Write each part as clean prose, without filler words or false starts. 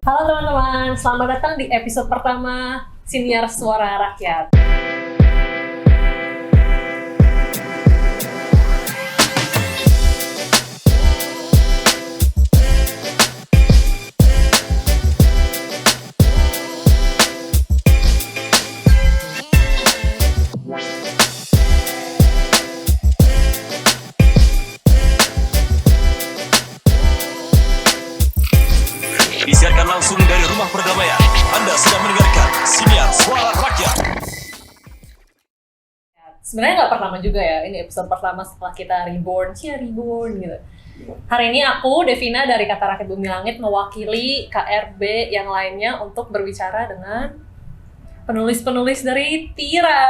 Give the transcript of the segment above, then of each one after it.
Halo teman-teman, selamat datang di episode pertama Siniar Suara Rakyat. Disiarkan langsung dari Rumah Perdamaian. Anda sedang mendengarkan Siniar Suara Rakyat. Sebenarnya nggak pertama juga ya, ini episode pertama setelah kita reborn gitu. Hari ini aku, Devina dari Kata Rakyat Bumi Langit, mewakili KRB yang lainnya untuk berbicara dengan penulis-penulis dari Tira.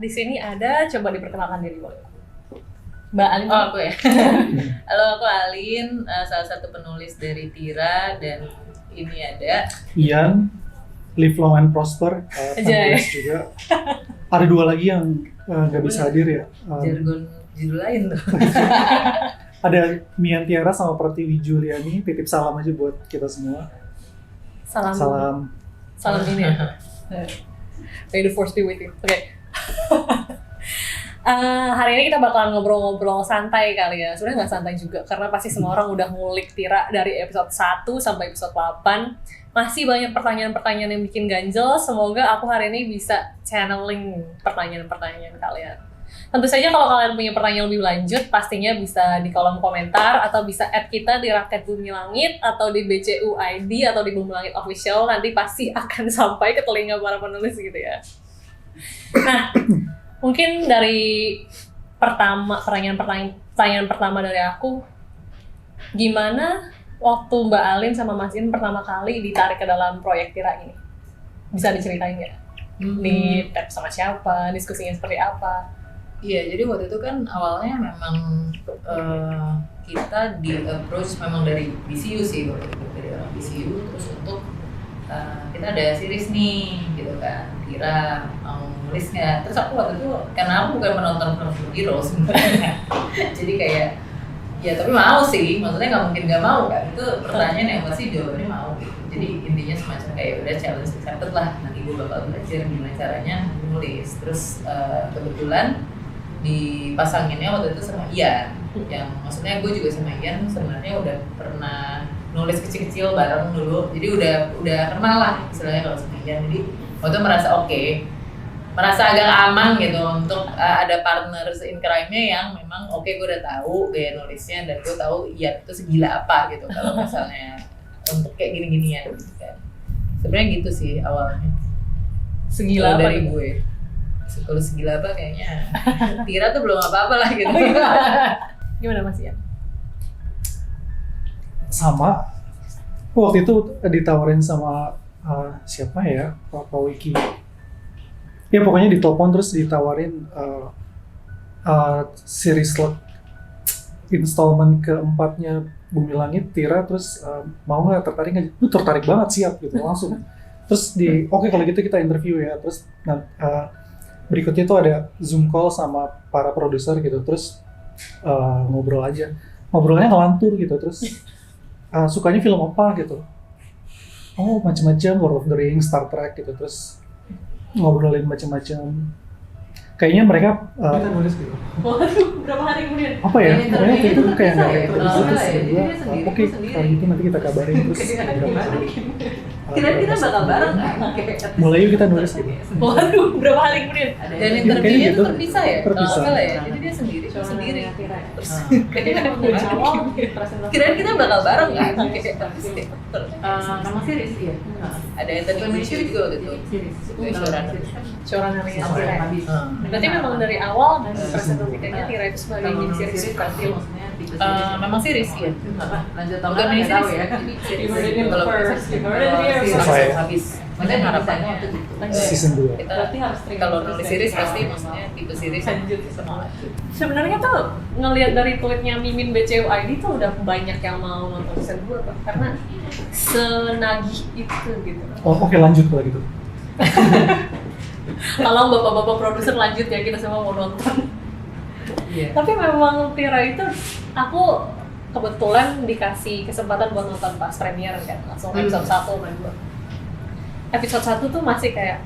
Di sini ada, coba diperkenalkan diri boleh. Mbak Alin. Oh, aku ya. Halo, aku Alin, salah satu penulis dari Tira, dan ini ada Ian, Live Long and Prosper, penulis juga. Ada dua lagi yang nggak bisa hadir ya. jargon judul lain tuh. Ada Mian Tiara sama Pertiwi Juliani. Titip salam aja buat kita semua. Salam ini ya. May the force be with you. Oke. Hari ini kita bakalan ngobrol-ngobrol santai kali ya. Sebenarnya nggak santai juga, karena pasti semua orang udah ngulik Tira dari episode 1 sampai episode 8. Masih banyak pertanyaan-pertanyaan yang bikin ganjel. Semoga aku hari ini bisa channeling pertanyaan-pertanyaan kalian. Tentu saja kalau kalian punya pertanyaan lebih lanjut, pastinya bisa di kolom komentar, atau bisa add kita di Rakyat Bumi Langit, atau di BCU ID, atau di Bumi Langit Official. Nanti pasti akan sampai ke telinga para penulis gitu ya. Nah, mungkin dari pertanyaan pertama dari aku, gimana waktu Mbak Alin sama Mas In pertama kali ditarik ke dalam proyek Tira ini? Bisa diceritain nggak? Di tap sama siapa? Diskusinya seperti apa? Iya, jadi waktu itu kan awalnya memang kita di approach memang dari BCU sih, waktu itu dari orang BCU, terus untuk kita ada series nih gitu kan, Tira mau nulis nggak? Terus aku waktu itu, karena aku bukan penonton film superhero sebenarnya, jadi kayak ya tapi mau sih, maksudnya nggak mungkin nggak mau kan, itu pertanyaan yang pasti jawabannya mau gitu. Jadi intinya semacam kayak udah challenge accepted lah, nanti gue bakal belajar gimana caranya nulis. Terus kebetulan dipasanginnya waktu itu sama Ian, yang maksudnya gue juga sama Ian sebenarnya udah pernah nulis kecil-kecil bareng dulu, jadi udah kenal lah istilahnya kalau sama Ian. Jadi waktu itu merasa agak aman gitu untuk ada partners in crime-nya yang memang oke, gue udah tahu gaya nulisnya, dan gue tahu Ian itu segila apa gitu kalau misalnya untuk kayak gini-ginian gitu kan. Sebenarnya gitu sih awalnya. Segila apa dari itu? gue? Kalau segila apa kayaknya Tira tuh belum apa-apa lah gitu. Gimana Mas Ian? Sama. Waktu itu ditawarin sama siapa ya? Pak Wiki. Ya pokoknya ditelepon terus ditawarin series installment keempatnya Bumi Langit Tira, terus mau nggak, tertarik nggak? Tertarik banget, siap gitu langsung. Terus oke kalau gitu kita interview ya. Terus berikutnya tuh ada Zoom call sama para produser gitu. Terus ngobrol aja, ngobrolnya ngelantur gitu. Terus sukanya film apa gitu? Oh macam-macam, Lord of the Rings, Star Trek gitu. Terus ngobrolin macam-macam. Kayaknya mereka kita nulis gitu. Waduh, berapa hari kemudian? Apa ya? Pokoknya kayak gitu, kayak nggak ya? terus oke kalau gitu nanti kita kabarin terus. Kira-kira bakal bareng kan? Mulai yuk kita nulis gitu. Waduh, berapa hari kemudian? Dan interviewnya gitu. tuh terpisah ya? Kalau nggak Terpisah. salah ya? Jadi dia sendiri. Terus Kira-kira kira kita bakal bareng kan? Nama series ya? Ada yang tadi Indonesia juga waktu itu. showrunner-nya Sampai Tira. habis. Berarti memang dari awal dan presentasinya Tira itu sebagai mini series bukan film. maksudnya tipe Memang series ya. lanjut Bukan tahun mini nggak tahu series ya. ya. Kalau Sesuai. habis. Makanya harapannya itu gitu. Season 2. Kita Berarti harus terima kalau terus nulis ya. series pasti maksudnya tipe series Lanjut. semua lanjut. Sebenarnya tuh ngelihat dari tweetnya Mimin BCU ID tuh udah banyak yang mau nonton season 2 Pak, karena senagih itu gitu. Oh oke lanjut kalau gitu. Kalau bapak-bapak produser lanjut ya, kita semua mau nonton. Iya. Tapi memang Tira itu aku kebetulan dikasih kesempatan buat nonton pas premier kan, langsung episode 1 sama 2. Episode 1 tuh masih kayak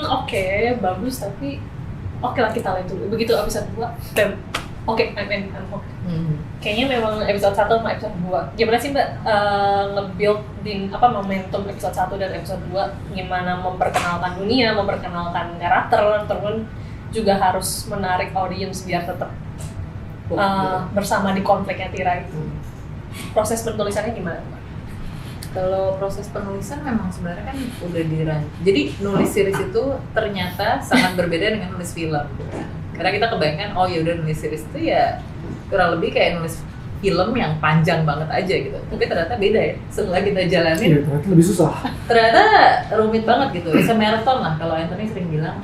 oke, bagus, tapi oke lah kita lihat dulu. Begitu episode 2, oke, I'm okay. Kayaknya memang episode 1 sama episode 2. Gimana sih Mbak nge-building momentum episode 1 dan episode 2, gimana memperkenalkan dunia, memperkenalkan karakter, terus juga harus menarik audiens biar tetap bersama di konfliknya Tira itu. Proses penulisannya gimana Mbak? Kalau proses penulisan memang sebenarnya kan udah jadi nulis series itu ternyata sangat berbeda dengan nulis film. Karena kita kebayangkan, oh ya udah nulis series itu ya kurang lebih kayak nulis film yang panjang banget aja gitu. Tapi ternyata beda ya. Setelah kita jalanin, Iya, ternyata lebih susah. ternyata rumit banget gitu. It's a marathon lah. Kalau Anthony sering bilang,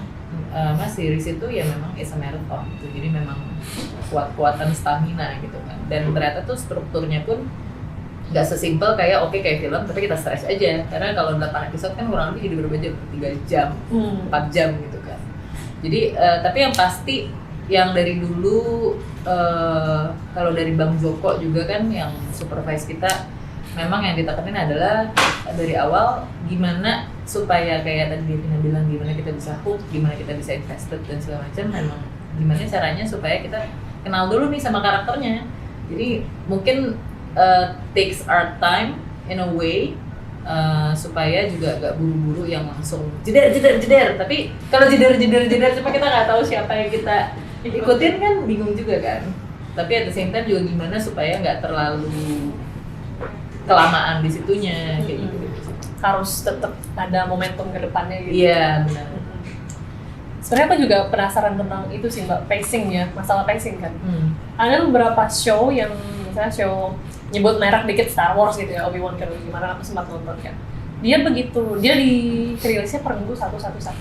Mas series itu ya memang it's a marathon gitu. Jadi memang kuat-kuatan stamina gitu kan. Dan ternyata tuh strukturnya pun nggak sesimpel kayak kayak film, tapi kita stres aja. Karena kalau 8 episode kan kurang lebih jadi berapa jam? 3 jam, 4 jam gitu kan. Jadi tapi yang pasti yang dari dulu kalau dari Bang Joko juga kan yang supervise kita, memang yang ditekenin adalah dari awal gimana supaya kayak tadi Vina bilang, gimana kita bisa hook, gimana kita bisa invested dan segala macam. Memang gimana caranya supaya kita kenal dulu nih sama karakternya. Jadi mungkin takes our time in a way supaya juga gak buru-buru yang langsung jeder. Tapi kalau jeder cuma kita nggak tahu siapa yang kita ikutin kan bingung juga kan. Tapi at the same time juga gimana supaya nggak terlalu kelamaan di situnya kayak gitu. Harus tetap ada momentum ke depannya gitu. Iya benar. Sebenarnya aku juga penasaran tentang itu sih Mbak, pacing ya, masalah pacing kan. Ada beberapa show yang misalnya show nyebut merek dikit Star Wars gitu ya, Obi-Wan Kenobi, gimana aku sempat nonton kan. Dia dirilisnya per minggu 1.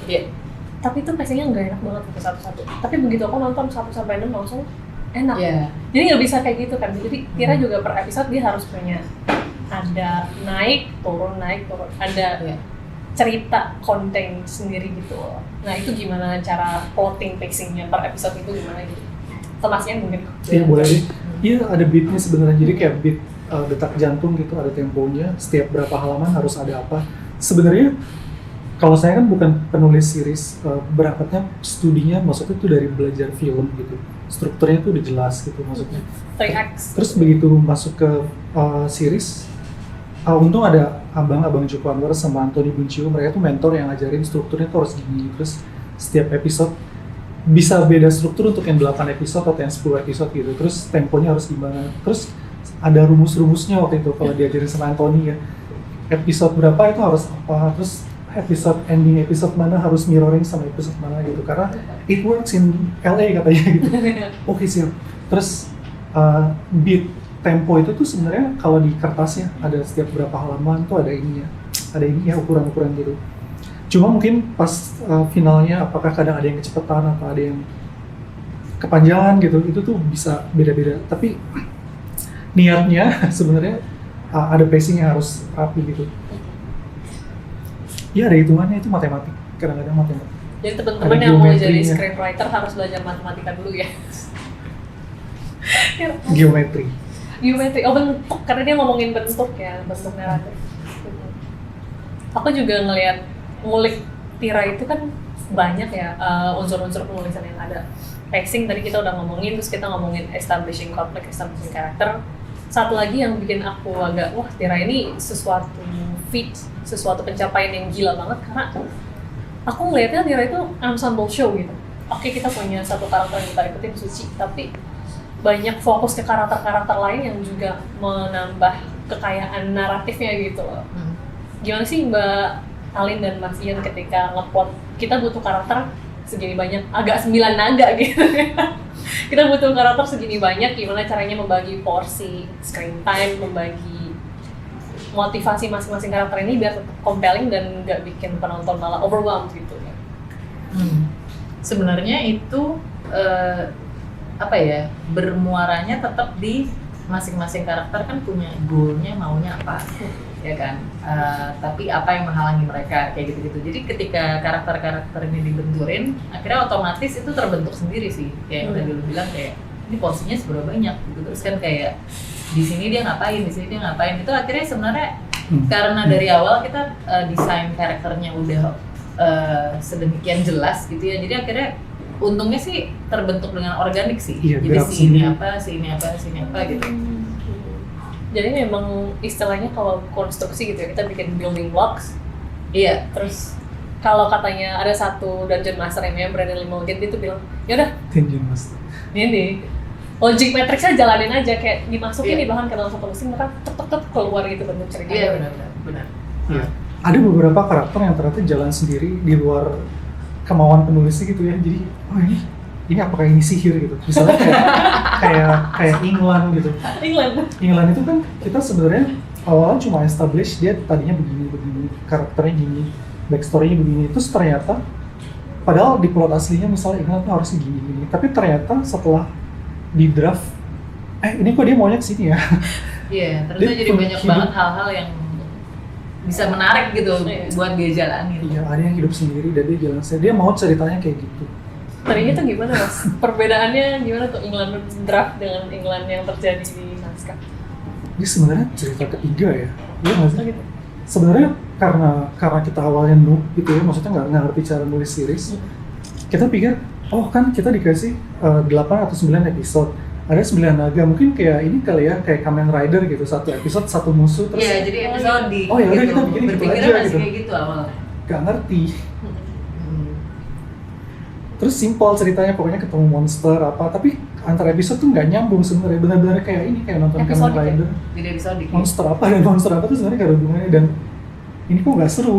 Iya. Tapi itu pacingnya nggak enak banget gitu 1. Tapi begitu aku nonton 1-6 langsung enak. Iya. Jadi nggak bisa kayak gitu kan. Jadi Tira juga per episode dia harus punya ada naik turun, ada cerita konten sendiri gitu loh. Nah itu gimana cara plotting pacingnya per episode itu gimana gitu? Temasnya mungkin. Iya boleh deh. Iya ada beatnya sebenarnya, jadi kayak beat detak jantung gitu, ada temponya. Setiap berapa halaman harus ada apa. Sebenarnya kalau saya kan bukan penulis series, berangkatnya studinya maksudnya itu dari belajar film gitu. Strukturnya tuh udah jelas gitu maksudnya. 3X. Terus begitu masuk ke series, untung ada abang Joko Anwar sama Anthony Buncio, mereka tuh mentor yang ngajarin strukturnya tuh harus gini. Terus setiap episode bisa beda struktur untuk yang 8 episode atau yang 10 episode gitu. Terus temponya harus gimana. Terus ada rumus-rumusnya waktu itu kalau diajarin sama Anthony ya. Episode berapa itu harus apa, terus ending episode mana harus mirroring sama episode mana gitu. Karena it works in LA katanya gitu. Oke siap. Terus beat tempo itu tuh sebenarnya kalau di kertasnya ada setiap berapa halaman tuh ada ininya ukuran-ukuran gitu. Cuma mungkin pas finalnya apakah kadang ada yang kecepatan atau ada yang kepanjangan gitu, itu tuh bisa beda-beda. Tapi niatnya sebenarnya ada pacing yang harus rapi gitu. Ya ada hitungannya, itu matematik, kadang-kadang matematik. Jadi teman-teman yang mau jadi screenwriter harus belajar matematika dulu ya. Geometri, bentuk, karena dia ngomongin bentuk ya, bentuk naratif. Aku juga ngelihat ngulik Tira itu kan banyak ya unsur-unsur penulisan yang ada. Pacing tadi kita udah ngomongin, terus kita ngomongin establishing conflict, establishing karakter. Satu lagi yang bikin aku agak, wah Tira ini sesuatu feat, sesuatu pencapaian yang gila banget, karena aku ngelihatnya Tira itu ensemble show gitu. Oke, kita punya satu karakter yang kita ikutin, Suci, tapi banyak fokus ke karakter-karakter lain yang juga menambah kekayaan naratifnya gitu loh. Gimana sih Mbak Alin dan Mas Ian ketika ngeplot kita butuh karakter segini banyak, agak 9 naga gitu. Kita butuh karakter segini banyak, gimana caranya membagi porsi screen time, membagi motivasi masing-masing karakter ini biar tetap compelling dan nggak bikin penonton malah overwhelmed gitu ya. Sebenarnya itu bermuaranya tetap di masing-masing karakter kan punya goalnya, maunya apa, ya kan? Tapi apa yang menghalangi mereka kayak gitu-gitu. Jadi ketika karakter-karakter ini dibenturin, akhirnya otomatis itu terbentuk sendiri sih. Kayak yang tadi lu bilang kayak ini porsinya seberapa banyak gitu. Terus kan kayak di sini dia ngapain, di sini dia ngapain, itu akhirnya sebenarnya karena dari awal kita desain karakternya udah sedemikian jelas gitu ya, jadi akhirnya untungnya sih terbentuk dengan organik sih. Iya, Jadi gerak si ini sendiri. apa, si ini apa, si ini apa gitu. Jadi memang istilahnya kalau konstruksi gitu ya, kita bikin building blocks. Iya, Terus kalau katanya ada satu dungeon master yang namanya Brandon Limogin, dia tuh bilang, yaudah Tenjin mas. ini logic matrixnya jalanin aja, kayak dimasukin Iya. di bahan ke dalam satu mesin, maka tek keluar gitu bentuk ceritanya. iya benar. Iya. Ada beberapa karakter yang ternyata jalan sendiri di luar kemauan penulisnya gitu ya. Jadi, oh ini apakah ini sihir gitu? Misalnya kayak England gitu. England itu kan kita sebenarnya awalnya cuma establish dia tadinya begini, karakternya gini, backstory-nya begini. Terus ternyata padahal di plot aslinya misalnya England tuh harusnya gini. Tapi ternyata setelah di draft, ini kok dia maunya kesini ya? Iya, ternyata Dia jadi banyak hidup- banget hal-hal yang bisa menarik gitu Iya. buat dia jalanin. Iya, ada yang hidup sendiri dan dia jalan sendiri. Dia mau ceritanya kayak gitu. Tadinya tuh gimana mas? Perbedaannya gimana tuh England draft dengan England yang terjadi di naskah? Ini sebenarnya cerita ketiga ya. Iya nggak sih? Oh gitu. Sebenarnya karena kita awalnya noob gitu ya, maksudnya nggak ngerti cara nulis series. Kita pikir, oh kan kita dikasih 8 atau 9 episode. Ada 9 naga, mungkin kayak ini kali ya, kayak Kamen Rider gitu, satu episode, satu musuh, terus Iya, jadi episode di Oh, ya udah, gitu. kita bikin gitu Berpikirnya aja, masih gitu. kayak gitu awalnya. nggak ngerti. Hmm. Terus simpel ceritanya, pokoknya ketemu monster apa, tapi antar episode tuh nggak nyambung sebenarnya, benar-benar kayak ini, kayak nonton Kamen Episode Rider. Jadi episode di Monster apa dan monster apa tuh sebenarnya nggak ada hubungannya, dan ini kok nggak seru.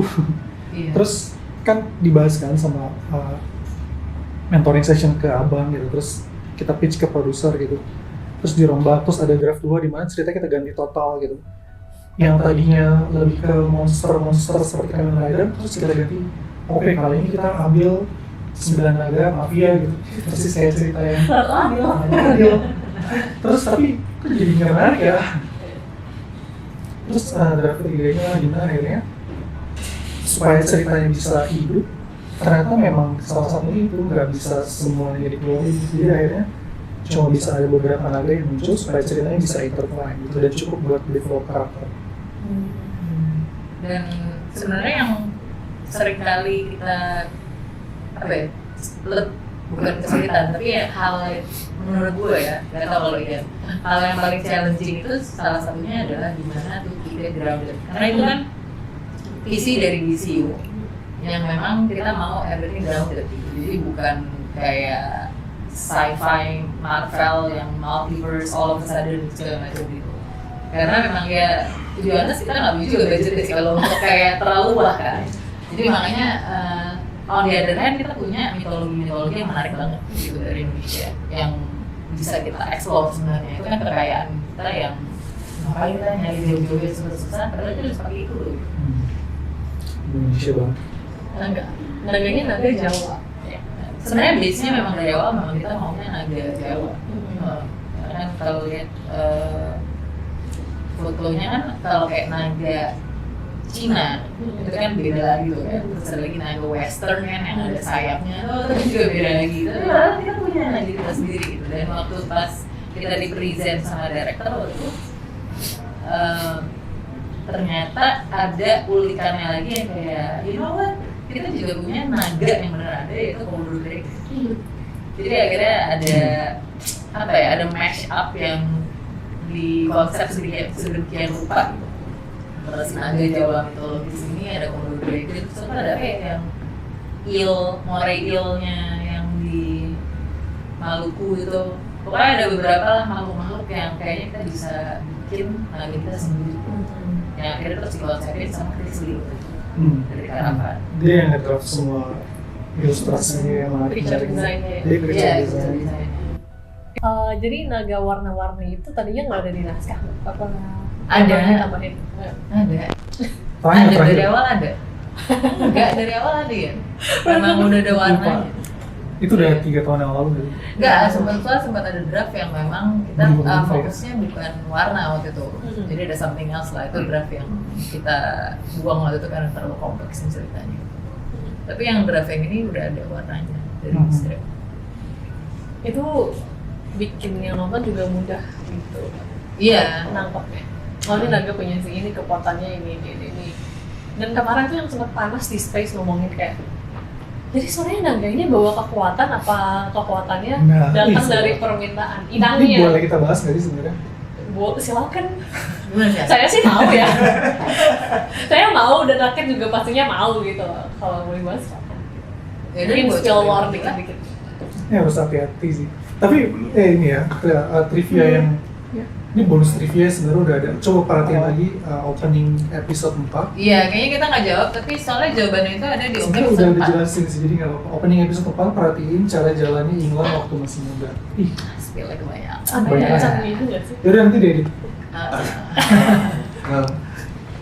Iya. Terus kan dibahas kan sama mentoring session ke abang gitu, terus kita pitch ke produser gitu, terus dirombak, terus ada draft 2 di mana cerita kita ganti total gitu, yang tadinya lebih ke monster seperti Kamen Rider, terus kita ganti, oke kali ini kita ambil 9 naga mafia gitu, persis kayak cerita yang adil. Terus tapi kok jadi nggak menarik ya. Terus draft ketiganya gimana akhirnya supaya ceritanya bisa hidup, ternyata memang salah satunya itu nggak bisa semuanya dikeluarin, jadi akhirnya cuma bisa ada beberapa naga yang muncul supaya ceritanya bisa intertwine gitu, dan cukup buat develop karakter. Dan sebenarnya yang sering kali kita apa ya, bukan kesulitan, tapi ya hal menurut gue ya, nggak tahu kalau Ian, hal yang paling challenging itu salah satunya adalah gimana tuh kita grounded, karena itu kan visi dari DCU yang memang kita mau everything grounded gitu. Jadi bukan kayak sci-fi Marvel yang multiverse all of a sudden segala macam gitu. Karena memang ya tujuannya kita nggak bisa juga budget sih kalau untuk kayak terlalu wah kan. Jadi makanya on the other hand kita punya mitologi yang menarik banget gitu dari Indonesia yang bisa kita explore sebenarnya. Itu kan kekayaan kita yang ngapain kita nyari jauh-jauh susah-susah, padahal itu seperti itu loh. Indonesia banget. Naganya naga Jawa. Sebenarnya base-nya memang dari awal memang kita maunya naga Jawa. Karena kan kalau lihat fotonya kan kalau kayak naga Cina itu kan beda lagi tuh kan. Terus ada lagi naga Western kan yang ada sayapnya, itu juga beda lagi. Tapi malah kita punya naga kita sendiri gitu. Dan waktu pas kita di present sama director waktu itu ternyata ada ulikannya lagi yang kayak, you know what, kita juga punya naga yang benar ada, yaitu Komodo Drake. Jadi akhirnya ada apa ya, ada mash up yang di konsep sedemikian rupa gitu. Terus naga Jawa mitologis ini ada Komodo Drake, terus ada kayak yang moray eelnya yang di Maluku itu. Pokoknya ada beberapa lah makhluk-makhluk yang kayaknya kita bisa bikin naga kita sendiri. Yang akhirnya terus dikonsepin sama Chris Lee dari Karavan. Dia yang ngedraft semua ilustrasinya yang Creature design-nya. Dia Iya, creature itu design. desainnya. Jadi naga warna-warni itu tadinya nggak ada di naskah? Apa? Ada. Ditambahin? Ada. Terakhir, Ada terakhir. dari awal ada. Enggak, dari awal ada ya. Memang udah ada warnanya. Itu udah 3 tahun yang lalu kan? Enggak, sempat ada draft yang memang kita Bukan fokusnya bukan warna waktu itu. Jadi ada something else lah, itu draft yang kita buang waktu itu karena terlalu kompleks ceritanya. Tapi yang draft yang ini udah ada warnanya dari strip. Itu bikin yang nonton juga mudah gitu Iya. nangkepnya. Oh ini naga punya si ini, kekuatannya ini. Dan kemarin tuh yang sempat panas di Space ngomongin kayak, jadi sebenarnya naga ini bawa kekuatan apa kekuatannya datang dari permintaan Ini inangnya? boleh kita bahas nggak sih sebenarnya? Silakan. Gimana sih? Saya sih mau ya. Saya mau dan rakyat juga pastinya mau gitu. Kalau mau dibahas silakan. Ya, Mungkin buat spill coba war juga. dikit-dikit. Ya harus hati-hati sih. Tapi ini ya trivia yang ini bonus trivia sebenarnya udah ada. Coba perhatiin lagi opening episode 4. Iya, kayaknya kita nggak jawab, tapi soalnya jawabannya itu ada di Sebenarnya episode udah 4. dijelasin sih, jadi nggak apa-apa. Opening episode 4 perhatiin cara jalannya England waktu masih muda. Ih, Spill-nya kebanyakan. Ada Banyak. yang satu itu nggak sih? yaudah nanti deh.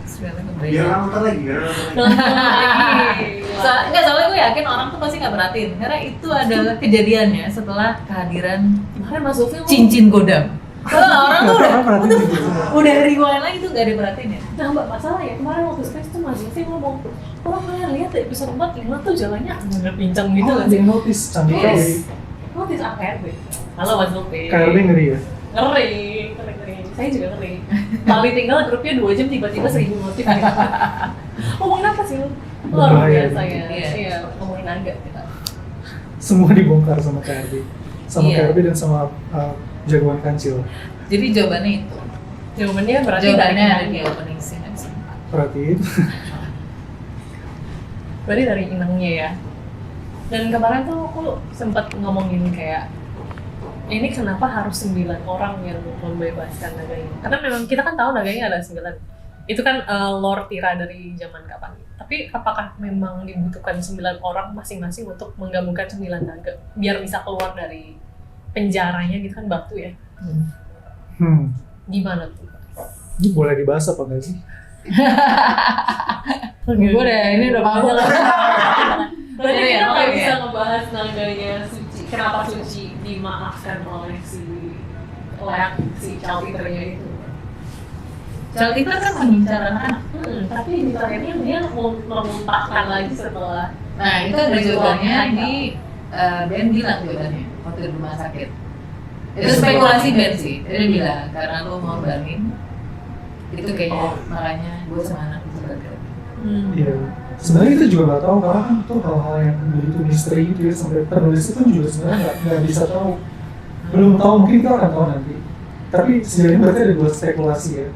Spill-nya Biar kebanyakan. nonton lagi, biar nonton lagi. Enggak, soalnya gue yakin orang tuh pasti nggak perhatiin, karena itu adalah kejadiannya setelah kehadiran Kemarin Mas Zulfi ngomong, cincin godam. Orang tuh Orang perhatiin juga semua. udah rewind lagi tuh gak diperhatiin ya. nah mbak masalah ya kemarin waktu Space tuh Mas Zulfi ngomong, orang kalian lihat di episode 4 England tuh jalannya agak pincang gitu Oh, nggak ada sih? yang notice canggih Yes. kali. Notice AKRB. Halo Mas Zulfi. KRB ngeri ya. Ngeri. Saya juga ngeri. Kali tinggal grupnya 2 jam tiba-tiba 1000 notif. Ngomongin apa sih lu? Luar Bahaya. biasa ya. Iya. Iya, ngomongin naga kita. Semua dibongkar sama KRB. Sama Iya. KRB dan sama jagoan kancil. Jadi jawabannya itu. Jawabannya berarti Jawabannya dari ada di inangnya. opening scene episode 4. Perhatiin. Berarti dari inangnya ya. Dan kemarin tuh aku sempat ngomongin kayak, ini kenapa harus 9 orang yang membebaskan naga ini? Karena memang kita kan tahu naganya ada 9. Itu kan lore Tira dari zaman kapan. Tapi apakah memang dibutuhkan 9 orang masing-masing untuk menggabungkan 9 naga biar bisa keluar dari penjaranya gitu kan, batu ya? Gimana tuh? Ini boleh dibahas apa nggak sih? Gue udah, ini udah paham lah. Berarti Iya, kita nggak oke. bisa ngebahas naganya Suci. Kenapa Suci dimaafkan oleh si Leak, si child eater-nya itu? Child Eater kan mengincar anak-anak. Tapi di terakhirnya dia mau memuntahkan lagi setelah. Nah, itu ada jawabannya di Ben bilang jawabannya waktu di rumah sakit. Itu spekulasi Ben sih. Dia bilang karena lo mau ngorbanin itu kayaknya makanya gue sama anak itu bergerak. Iya. Sebenarnya kita juga nggak tahu karena kan itu hal-hal yang begitu misteri gitu ya, sampai penulis itu juga sebenarnya nggak bisa tahu. Belum tahu, mungkin kita akan tahu nanti. Tapi sejauh ini berarti ada 2 spekulasi ya.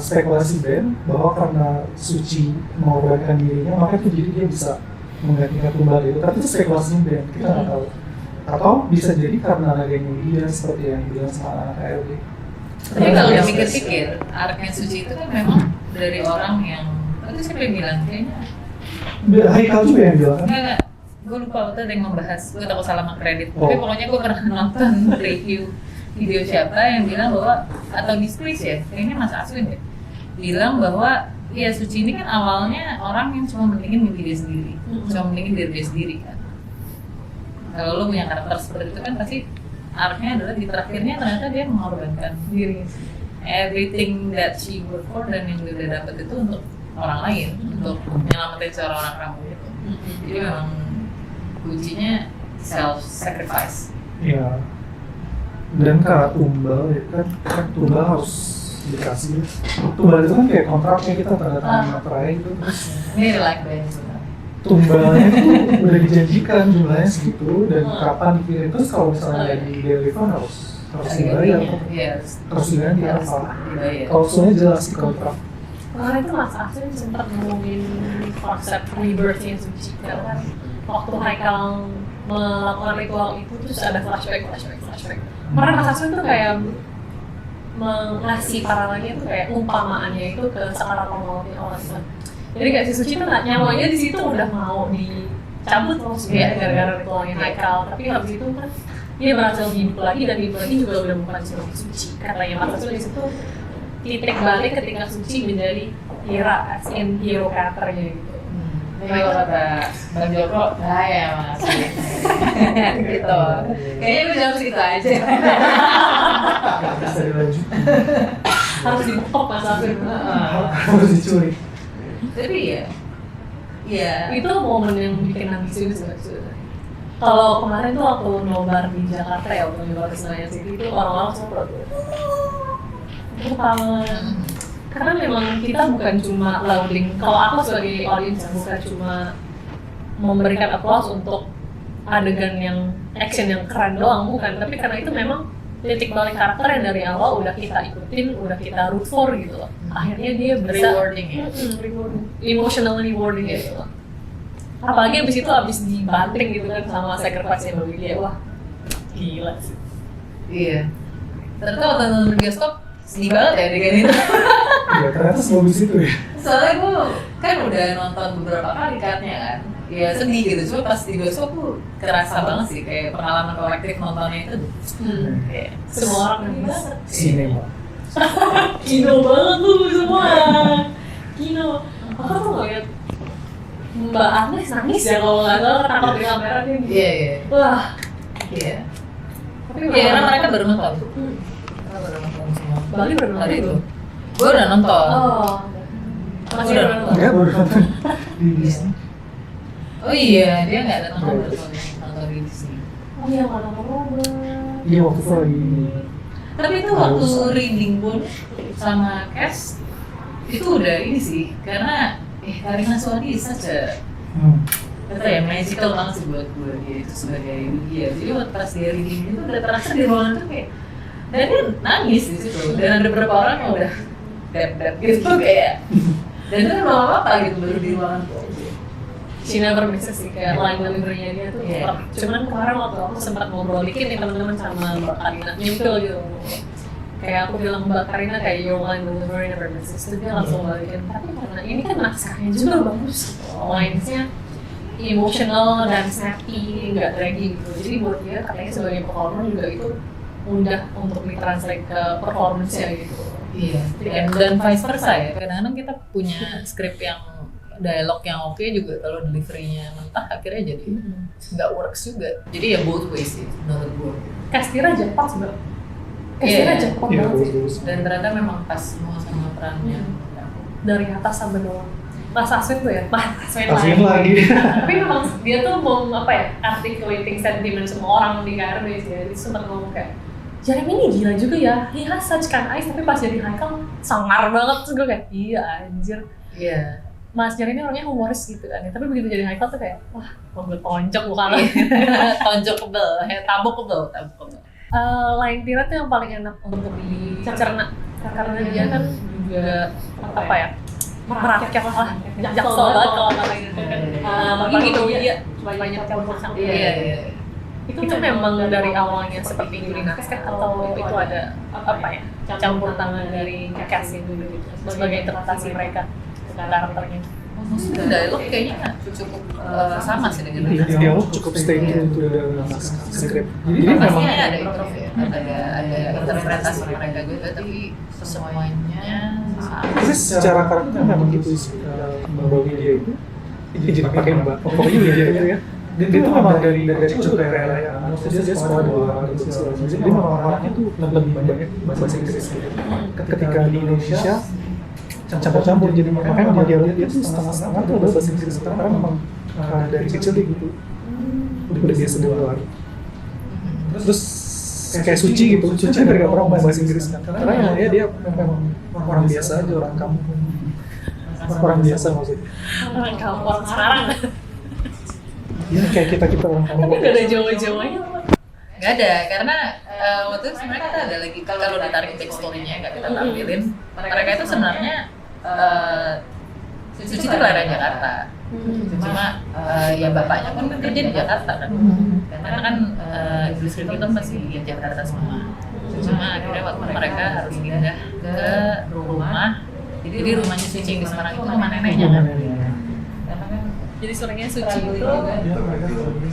Spekulasi Ben bahwa karena Suci mengorbankan dirinya, maka itu jadi dia bisa menggantikan tumbal itu. Tapi itu spekulasinya Ben, kita nggak tahu. Atau bisa jadi karena naganya dia seperti yang dibilang sama anak KRB. Tapi kalau dipikir-pikir, arc-nya Suci itu kan memang dari orang yang itu siapa yang bilang kayaknya Haikal juga yang bilang kan? enggak, gue lupa waktu ada yang membahas, gue takut salah mengkredit. Oh. Tapi pokoknya gue pernah nonton review video siapa yang bilang bahwa, atau di Squeeze ya, kayaknya Mas Aswin ya, bilang bahwa ya Suci ini kan awalnya orang yang cuma mentingin mimpi dia sendiri, cuma mentingin diri dia sendiri kan. Kalau lo punya karakter seperti itu kan pasti arc-nya adalah di terakhirnya ternyata dia mengorbankan Diri. everything that she worked for dan yang dia dapat itu untuk orang lain, untuk menyelamatin seorang kamu gitu. Jadi memang kuncinya self sacrifice. Iya. Dan karena tumbal ya kan tumbal harus dikasih. Tumbal itu kan kayak kontraknya kita tanda tangan materai itu, terus Ini like band sebenarnya. tumbalnya itu udah dijanjikan jumlahnya segitu dan kapan dikirim, terus kalau misalnya di deliver harus dibayar, Iya, harus diganti harus apa? dibayar. Klausulnya jelas di kontrak. Kemarin tuh Mas Aswin sempat ngomongin konsep rebirth-nya Suci. Karena kan waktu Haikal melakukan ritual itu terus ada flashback. Kemarin Mas Aswin tuh kayak mengasih paralelnya tuh kayak umpamaannya itu ke sakaratul mautnya orang Islam. Jadi kayak si Suci tuh nyawanya di situ udah mau dicabut loh sebenarnya gara-gara ritualnya Haikal. Tapi habis itu kan dia berhasil hidup lagi dan hidup lagi juga udah bukan Suci. Katanya Mas Aswin di situ titik balik ketika Suci menjadi Tira, as in hero karakternya gitu. Jadi kalau kata Bang Joko, bahaya mas. Gitu. Kayaknya gue jawab segitu aja. Nggak bisa dilanjutin, Harus dibekop Mas Aswin. harus dicuri. Tapi ya, Itu momen yang bikin nangis juga sebenarnya. Kalau kemarin tuh waktu nobar di Jakarta ya, waktu nobar di Senayan City itu orang-orang semua tepuk tangan. Karena memang kita bukan cuma louding. Kalau aku sebagai audience bukan cuma memberikan applause untuk adegan yang action yang keren doang, bukan. Tapi karena itu memang titik balik karakter yang dari awal udah kita ikutin, udah kita root for gitu loh. Akhirnya dia bisa Rewarding ya? rewarding, emotional rewarding gitu loh. Apalagi abis itu dibanting gitu kan sama sacrifice-nya bagi dia, wah gila sih. Iya. Ternyata waktu nonton bioskop sedih banget ya adegan itu. Iya, ternyata sebagus itu ya. Soalnya gue kan udah nonton beberapa kali katanya kan. Ya sedih gitu, cuma pas di bioskop tuh kerasa banget sih kayak pengalaman kolektif nontonnya itu. Kayak Semua orang nangis. Cinema. Kino banget tuh semua. Kino. Aku tuh ngeliat Mbak Agnes nangis ya kalau nggak salah ketangkap di kamera dia. Iya, iya. Wah. Iya. Tapi Iya, karena mereka baru nonton. Mereka baru nonton semua. Bali baru Hari nonton itu. itu. Gue udah nonton. Oh. Masih Udah baru nonton. Enggak, baru nonton di Disney. Oh iya, dia nggak datang nonton di Disney. Oh iya, nggak nonton Robert. Iya, waktu itu lagi Tapi itu waktu reading pun sama cast itu udah ini sih, karena Karina Suwandi such a kata ya magical banget sih buat gue dia itu sebagai dia. Jadi waktu pas dia reading itu udah terasa di ruangan tuh kayak dan dia nangis di situ. Dan ada beberapa orang yang udah dap gitu kayak dan itu nggak apa-apa gitu baru di ruangan tuh. She never misses sih, kayak line delivery-nya dia tuh Iya. cuman kemarin waktu aku sempat ngobrol dikit nih teman-teman sama Mbak Karina nyempil gitu. Kayak aku bilang Mbak Karina kayak your line delivery never misses, terus dia langsung balikin. Tapi karena ini kan naskahnya juga bagus, lines-nya emotional dan snappy, nggak draggy gitu. Jadi buat dia katanya sebagai performer juga itu mudah untuk ditranslate ke performance-nya gitu. Iya. Dan vice versa ya. Kadang-kadang kita punya skrip yang dialog yang oke juga kalau delivery-nya mentah akhirnya jadi nggak works juga. Jadi ya both ways sih menurut gue. Kastira cepat sebenarnya. Iya. Kastira cepat Iya, banget sih. bagus. Dan ternyata memang pas semua sama perannya. Dari atas sampai bawah. Mas Aswin tuh ya, Mas Aswin lagi. Tapi memang dia tuh mau apa ya, articulating sentiment semua orang di KRB sih ya. Dia sempat ngomong kayak, Jeremy ini gila juga ya, he has such kind eyes, tapi pas jadi Haikal sangar banget. Terus gue kayak, iya anjir. Iya. Mas Jeremy orangnya humoris gitu kan ya, tapi begitu jadi Haikal tuh kayak, wah mobil tonjok bukan. Tonjok kebel, tabok kebel. Lain Tira tuh yang paling enak untuk dicerna karena dia kan juga apa ya, merakyat lah, jaksel banget kalau kata gitu kan. Bagi gitu dia banyak campur-campur. Iya. Itu memang dari awalnya seperti Yuri Naskah atau itu ada apa ya, campur tangan dari cast itu gitu sebagai interpretasi mereka karakternya. Maksudnya dialog kayaknya cukup sama sih dengan Dialog cukup stay true to the script. Jadi memang pastinya ada improv ya, ada interpretasi mereka gitu, tapi semuanya Tapi secara karakter memang gitu sih. Mbak Widya itu jadi pakai Mbak. Pokoknya Widya itu ya. Dia itu memang dari kecil dari rela. Maksudnya dia sekolah di luar negeri. Jadi dia memang orangnya tuh lebih banyak bahasa Inggris gitu. Ketika di Indonesia campur-campur, jadi makanya memang dia tuh setengah-setengah tuh adalah bahasa Inggris. Karena memang dari kecil dia gitu udah biasa di luar. Terus kayak Suci gitu, Suci kan gak pernah bahasa Inggris kan. Karena emang dia memang orang biasa aja, orang kampung. Orang biasa maksudnya. Orang kampung sekarang. Ya kayak kita orang kampung. Tapi gak ada Jawa-Jawanya. nggak ada, karena waktu itu sebenarnya kita ada lagi kalau ditarik backstory-nya nggak kita tampilin. Mereka itu sebenarnya Suci itu kelahiran Jakarta. Cuma ya bapaknya pun kerja di Jakarta kan. Karena kan ibu istri itu masih di Jakarta semua. Cuma akhirnya waktu mereka harus pindah ke rumah. Jadi rumahnya Suci yang di Semarang itu rumah neneknya kan. Karena kan Jadi sebenarnya Suci itu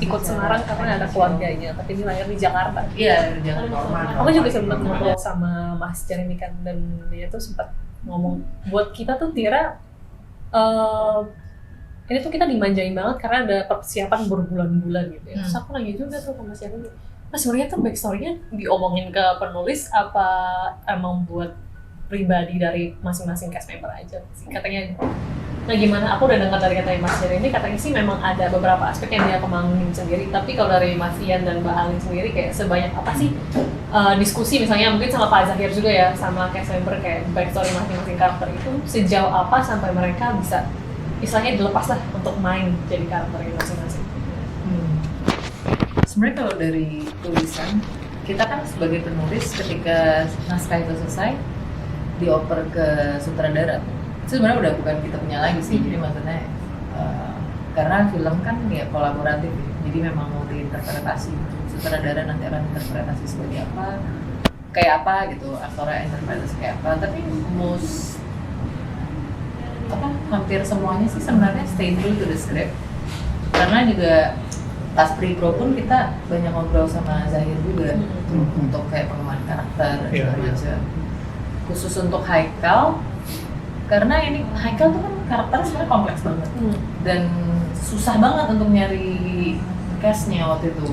ikut Semarang karena ada keluarganya, tapi dia lahir di Jakarta. iya di Jakarta. Aku juga sempat ngobrol sama Mas Jeremy kan, dan dia tuh sempat ngomong buat kita tuh Tira ini tuh kita dimanjain banget karena ada persiapan berbulan-bulan gitu ya. Terus aku nanya juga tuh sama Mas Jeremy, Mas sebenarnya tuh backstory-nya diomongin ke penulis apa emang buat pribadi dari masing-masing cast member aja sih? Katanya Nah gimana, aku udah dengar dari katanya Mas Jerry ini, katanya sih memang ada beberapa aspek yang dia kembangin sendiri, tapi kalau dari Mas Ian dan Mbak Alin sendiri kayak sebanyak apa sih diskusi misalnya mungkin sama Pak Zahir juga ya, sama cast member kayak backstory masing-masing karakter itu sejauh apa sampai mereka bisa istilahnya dilepas lah untuk main jadi karakter itu masing-masing. Sebenarnya kalau dari tulisan, kita kan sebagai penulis ketika naskah itu selesai dioper ke sutradara, itu sebenarnya udah bukan kita punya lagi sih. Jadi maksudnya karena film kan ya kolaboratif, jadi memang mau diinterpretasi, sutradara nanti akan interpretasi sebagai apa, kayak apa gitu, aktornya interpretasi kayak apa. Tapi hampir semuanya sih sebenarnya stay true to the script, karena juga pas pre-pro pun kita banyak ngobrol sama Zahir juga untuk kayak pengembangan karakter dan segala macam. Khusus untuk Haikal, karena ini Haikal tuh kan karakternya sebenarnya kompleks banget dan susah banget untuk nyari cast-nya waktu itu.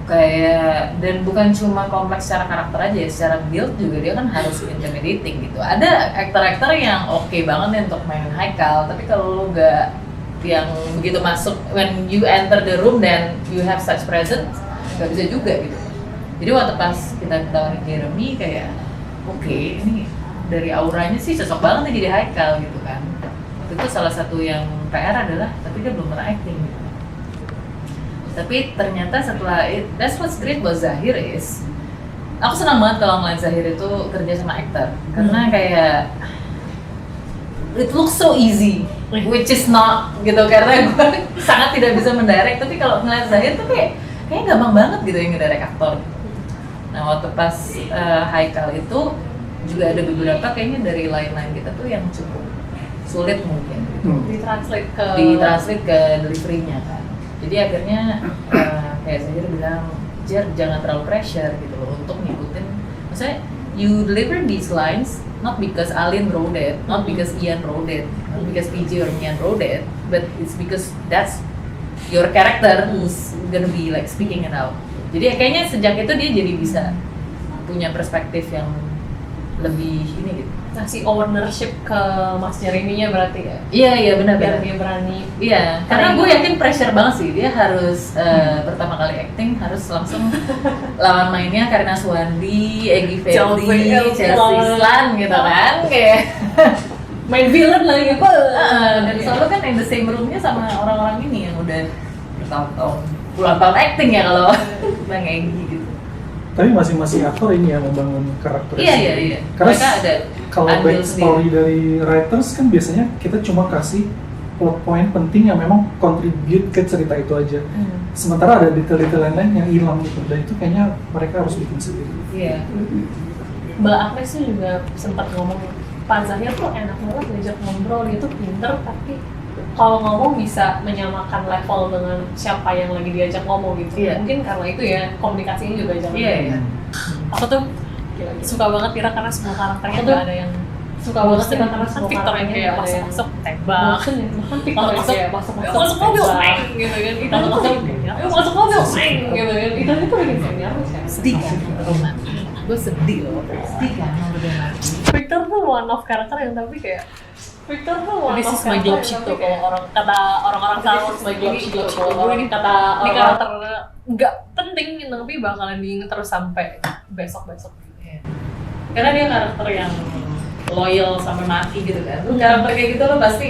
Kayak, dan bukan cuma kompleks secara karakter aja, secara build juga dia kan harus intimidating gitu. Ada aktor-aktor yang oke banget nih untuk main Haikal, tapi kalau lo gak yang begitu masuk, when you enter the room then you have such presence, gak bisa juga gitu. Jadi waktu pas kita tawarin Jeremy kayak oke, ini dari auranya sih cocok banget nih jadi Haikal gitu kan. Itu salah satu yang PR adalah tapi dia belum pernah acting gitu. Tapi ternyata setelah that's what's great about Zahir is, aku senang banget kalau ngeliat Zahir itu kerja sama aktor karena kayak it looks so easy, which is not gitu, karena gue sangat tidak bisa mendirect. Tapi kalau ngeliat Zahir tuh kayaknya gampang banget gitu yang ngedirect aktor. Nah waktu pas Haikal itu juga ada beberapa kayaknya dari line-line kita tuh yang cukup sulit mungkin Ditranslate ke delivery-nya kan. Jadi akhirnya kayak Zahir bilang, Jer jangan terlalu pressure gitu loh untuk ngikutin. Maksudnya you deliver these lines not because Alin wrote it, not because Ian wrote it, not because PJ or Ian wrote it, but it's because that's your character who's gonna be like speaking it out. Jadi kayaknya sejak itu dia jadi bisa punya perspektif yang lebih ini gitu. ngasih ownership ke Mas Jeremy-nya berarti ya? Iya benar. Biar dia berani. Iya, karena gue yakin pressure banget sih. Dia harus pertama kali acting harus langsung lawan mainnya Karina Suwandi, Egy Fendi, Chelsea Islan gitu kan, kayak main villain lagi apa? dan selalu kan in the same room-nya sama orang-orang ini yang udah bertahun-tahun, puluhan tahun acting ya kalau Bang Egy gitu. Tapi masing-masing aktor ini yang membangun karakter. Iya. Karena Mereka ada kalau backstory dari writers kan biasanya kita cuma kasih plot point penting yang memang contribute ke cerita itu aja. Sementara ada detail-detail lain yang hilang gitu, dan itu kayaknya mereka harus bikin sendiri. Iya. Mbak Agnes tuh juga sempat ngomong, Pak Zahir tuh enak banget diajak ngobrol, dia tuh pinter tapi kalau ngomong bisa menyamakan level dengan siapa yang lagi diajak ngomong gitu. Iya. Mungkin karena itu ya komunikasinya juga jalan. Iya. Aku tuh suka banget Tira karena semua karakternya nggak ada yang suka banget Tira karena semua Victor yang kayak masuk tembak. Bahkan Victor yang kayak masuk mobil main gitu kan. Itu masuk mobil main gitu kan. Itu bikin senior sih. Sedih kan, romantis. Gue sedih loh. Sedih kan, udah mati. Victor tuh one of karakter yang tapi kayak Victor tuh one This of is my karakter globe yang shit tapi tuh, kayak orang-orang tahu my globe shit tuh. kalau ini kata karakter nggak penting tapi bakalan diinget terus sampai besok-besok. Karena dia karakter yang loyal sampai mati gitu kan. Lu karakter kayak gitu lo pasti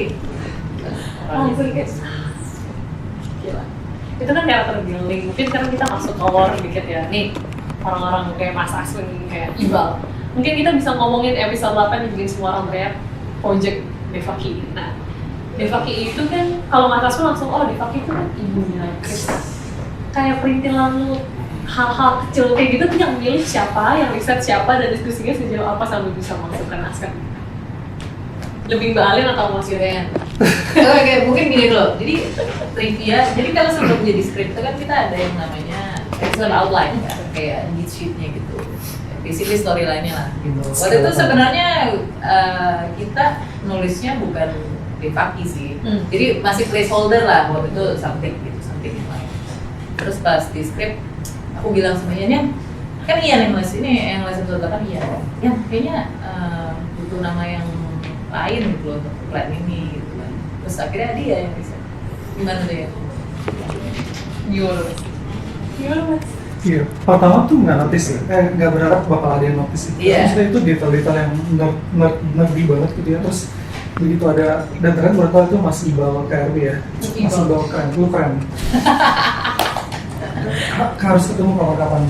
Gila. Itu kan karakter building. Mungkin sekarang kita masuk ke lore dikit ya. Nih orang-orang kayak Mas Aswin, kayak Ibal. Mungkin kita bisa ngomongin episode 8 yang bikin semua orang teriak Project Devaki. Nah, Devaki itu kan kalau Mas Aswin langsung Devaki itu kan ibunya Chris. Kayak perintilan hal-hal kecil kayak gitu tuh yang milih siapa, yang riset siapa, dan diskusinya sejauh apa sampai bisa masuk ke naskah. Lebih Mbak Alin atau Mas Yurean? Oke, mungkin gini dulu. Jadi trivia, jadi kalau sebelum jadi skrip itu kan kita ada yang namanya episode outline kan, kayak lead sheet-nya gitu. Basically storyline-nya lah gitu. Waktu itu sebenarnya kita nulisnya bukan Devaki sih. Jadi masih placeholder lah, waktu itu something yang lain. Terus pas di skrip aku bilang semuanya, kan Ian yang nulis ini, yang nulis episode 8 Ian. Ya kayaknya butuh nama yang lain gitu loh untuk plan ini gitu. terus akhirnya dia yang riset. Gimana tuh ya? Gimana mas? Gimana mas? Iya, pertama tuh nggak notice ya, nggak berharap bakal ada yang notice. Iya. Maksudnya itu detail-detail yang nerdy banget gitu ya. Terus begitu ada, dan ternyata baru tahu itu Mas Ibal KRB ya. Mas Ibal keren, lu keren. Harus ketemu kapan-kapan.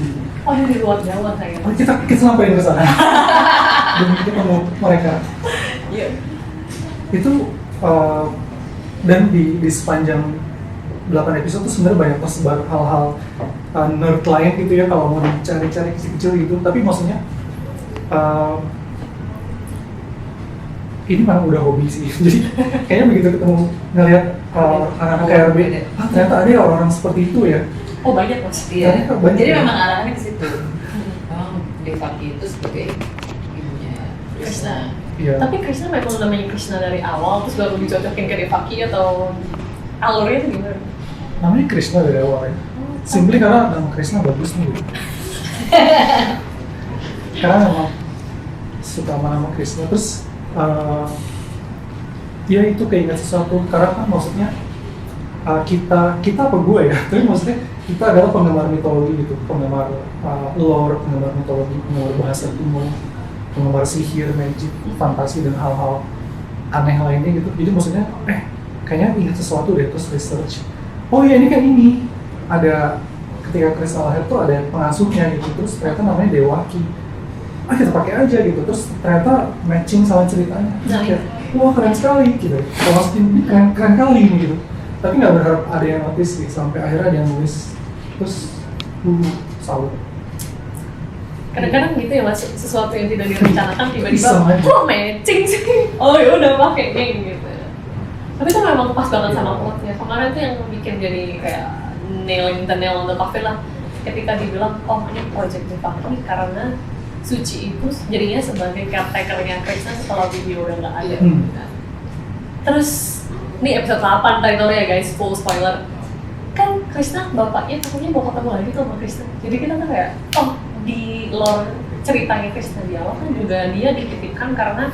Oh dari luar Jawa kayaknya. Oh, kita sampein ke sana. Demi ketemu mereka. Iya. Itu dan di sepanjang 8 episode tuh sebenarnya banyak tersebar hal-hal nerd lain gitu ya kalau mau dicari-cari kecil-kecil gitu. Tapi maksudnya ini memang udah hobi sih. Jadi kayaknya begitu ketemu ngelihat anak-anak KRB, ternyata ada orang-orang seperti itu ya. Oh banyak mas. Iya. Ternyata banyak Jadi ya. memang arahannya ke situ. Memang Devaki itu sebagai ibunya Krishna. Iya. Tapi Krishna memang namanya Krishna dari awal, terus baru dicocokin ke Devaki atau alurnya itu gimana? Namanya Krishna dari awal ya. Simply karena nama Krishna bagus nih. Karena memang suka sama nama Krishna, terus dia itu keinget sesuatu, karena kan maksudnya kita apa gue ya, tapi maksudnya kita adalah penggemar mitologi gitu, penggemar lore, penggemar mitologi, penggemar bahasa kuno, penggemar sihir, magic, fantasi dan hal-hal aneh lainnya gitu. Jadi maksudnya kayaknya ingat sesuatu deh, terus research. Oh iya, ini kan ini ada ketika Crystal Head tuh ada pengasuhnya gitu, terus ternyata namanya Dewaki. Kita pakai aja gitu, terus ternyata matching sama ceritanya. Nah, Kayak, wah keren sekali gitu. Kalau masukin ini keren kali ini gitu. Tapi nggak berharap ada yang notice sih, sampai akhirnya ada yang nulis. Terus salut. Kadang-kadang gitu ya mas, sesuatu yang tidak direncanakan tiba-tiba Bisa aja. kok matching sih? Oh ya udah pakai gitu. Tapi itu memang pas banget sama plotnya. Kemarin tuh yang bikin jadi kayak nailing the nail on the coffin lah. Ketika dibilang, oh ini project Devaki karena Suci itu jadinya sebagai caretaker-nya Krishna setelah video udah nggak ada. Terus ini episode 8 title-nya ya guys, full spoiler. Kan Krishna bapaknya katanya mau ketemu lagi tuh sama Krishna. Jadi kita tuh kayak, oh di lore ceritanya Krishna di awal kan juga dia dititipkan karena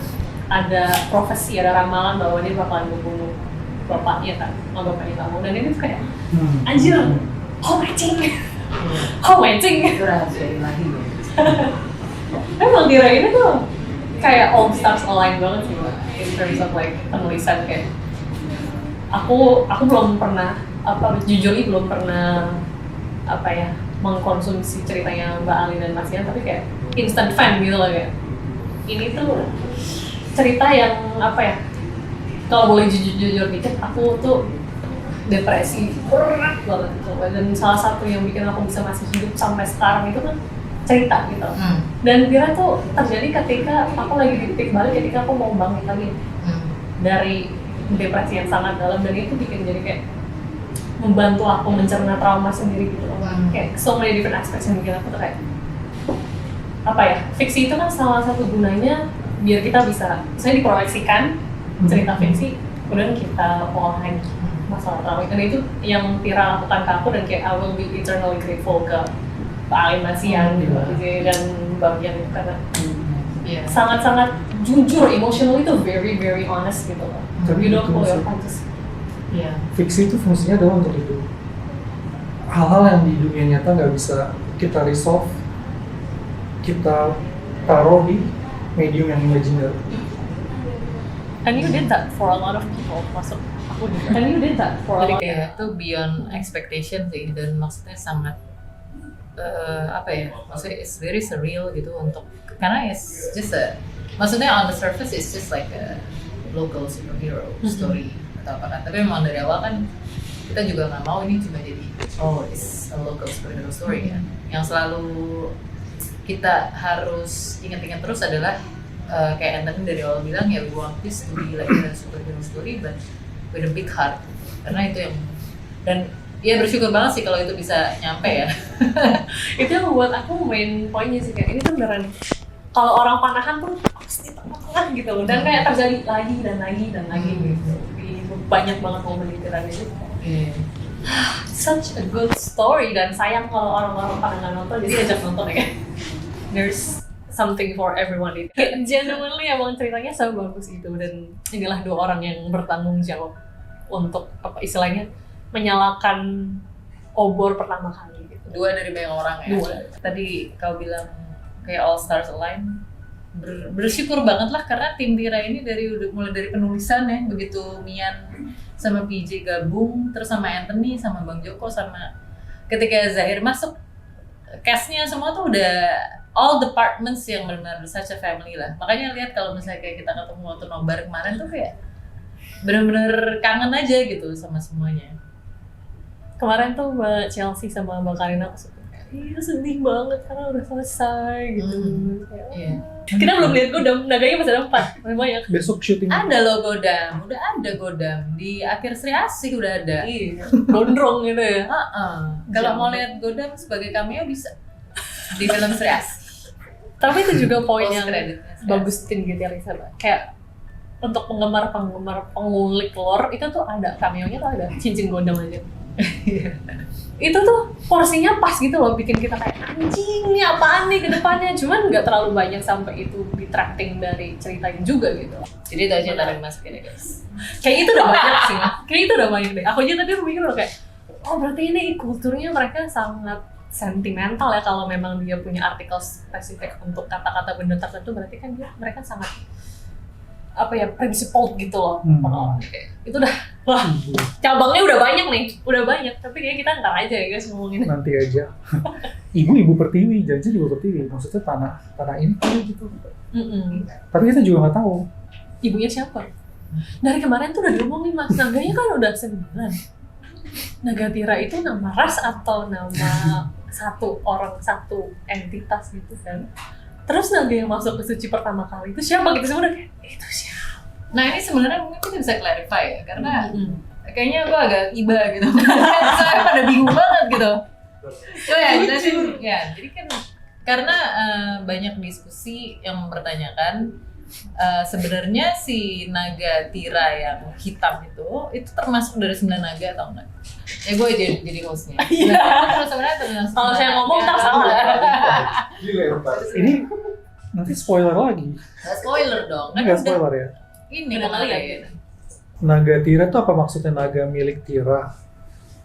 ada profesi, ada ramalan bahwa dia bakalan membunuh bapaknya kan, sama bapaknya kamu. Dan ini tuh kayak, anjir, kok matching? Kok matching? Itu rahasia ilahi ya. Emang dirayain tuh kayak all stars align banget sih Mbak, in terms of like penulisan. Kayak aku belum pernah jujur belum pernah mengkonsumsi ceritanya Mbak Ali dan Mas Ian, tapi kayak instant fan gitu loh. Kayak ini tuh cerita yang kalau boleh jujur dikit, aku tuh depresi berat banget gitu. Dan salah satu yang bikin aku bisa masih hidup sampai sekarang itu kan cerita gitu. Dan kira tuh terjadi ketika aku lagi di titik balik, ketika aku mau bangkit lagi dari depresi yang sangat dalam, dan itu bikin jadi kayak membantu aku mencerna trauma sendiri gitu loh. Kayak so many different aspects yang bikin aku tuh kayak fiksi itu kan salah satu gunanya biar kita bisa misalnya diproyeksikan cerita fiksi, kemudian kita olahin masalah trauma itu. Dan itu yang Tira lakukan ke aku, dan kayak I will be eternally grateful ke Pak Ali Masian gitu, dan bagian itu karena sangat-sangat jujur, emotional itu very very honest gitu loh. Tapi You don't itu pull your sih. punches. Fiksi itu fungsinya adalah untuk itu. Hal-hal yang di dunia nyata nggak bisa kita resolve, kita taruh di medium yang imajiner. And you did that for a lot of people, masuk aku juga. And you did that for a Jadi lot. kayak itu beyond expectation sih, dan maksudnya sangat maksudnya it's very surreal gitu karena it's just maksudnya on the surface it's just like a local superhero story atau apa kan, tapi memang dari awal kan kita juga nggak mau ini cuma jadi it's a local superhero story kan. Yang selalu kita harus ingat-ingat terus adalah kayak Anthony dari awal bilang ya, we want this to be like a superhero story but with a big heart, karena itu yang, dan ya bersyukur banget sih kalau itu bisa nyampe ya. Itu yang membuat aku main poinnya sih, kayak ini tuh beneran kalau orang panahan tuh pasti tengah-tengah gitu loh, dan kayak terjadi lagi dan lagi dan lagi gitu. Banyak banget momen itu dan itu. Such a good story, dan sayang kalau orang-orang pada nggak nonton, jadi ajak nonton ya. There's something for everyone itu. Genuinely emang ceritanya sangat bagus itu, dan inilah dua orang yang bertanggung jawab untuk apa istilahnya menyalakan obor pertama kali gitu. 2 dari banyak orang ya. 2. Tadi kau bilang kayak All Stars Align, bersyukur banget lah karena tim Tira ini mulai dari penulisan ya, begitu Mian sama PJ gabung, terus sama Anthony, sama Bang Joko, sama ketika Zahir masuk, castnya semua tuh udah all departments yang benar-benar such a family lah. Makanya lihat kalau misalnya kayak kita ketemu waktu nobar kemarin tuh kayak benar-benar kangen aja gitu sama semuanya. Kemarin tuh Mbak Chelsea sama Mbak Karina aku suka, iya sedih banget karena udah selesai gitu. Iya. Kita belum lihat Godam, naganya masih ada 4, masih banyak. Besok syuting. Ada loh Godam, udah ada Godam di akhir Sri Asih udah ada. Iya, gondrong gitu ya. Kalau mau lihat Godam sebagai cameo bisa di film Sri Asih. Tapi itu juga poin Post yang creditnya Sri Asih. bagus tim gitu ya Lisa. Kayak untuk penggemar pengulik lore itu tuh ada cameo-nya tuh ada cincin Godam aja. Itu tuh porsinya pas gitu loh, bikin kita kayak anjing nih apaan nih ke depannya, cuman nggak terlalu banyak sampai itu detracting dari ceritanya juga gitu. Jadi itu aja tarik masukin ya guys. Kayak itu udah banyak sih, kayak itu udah banyak deh. Aku aja tadi mikir loh kayak, oh berarti ini kulturnya mereka sangat sentimental ya, kalau memang dia punya artikel spesifik untuk kata-kata benda tertentu, berarti kan mereka sangat apa ya, principled gitu loh. Itu udah, wah cabangnya udah banyak nih, udah banyak. Tapi kayaknya kita ntar aja ya guys ngomongin. Nanti aja. Ibu Pertiwi, janji Ibu Pertiwi. Maksudnya tanah ini gitu. Tapi kita juga nggak tahu. Ibunya siapa? Dari kemarin tuh udah diomongin Mas, naganya kan udah 9. Naga Tira itu nama ras atau nama satu orang, satu entitas gitu kan. Terus naga yang masuk ke suci pertama kali itu siapa? Gitu semua udah kayak, itu siapa? Nah ini sebenarnya mungkin kita bisa clarify ya, karena kayaknya aku agak iba gitu. Saya pada bingung banget gitu. So ya, jadi kan karena banyak diskusi yang mempertanyakan sebenarnya si naga Tira yang hitam itu termasuk dari 9 naga atau enggak? Ya gue jadi hostnya. Terus sebenarnya termasuk. Kalau saya ngomong ntar salah. Ini nanti spoiler lagi. Nggak spoiler dong. Kan Nggak udah spoiler ya. ini Udah kali ya. Naga Tira itu apa maksudnya naga milik Tira?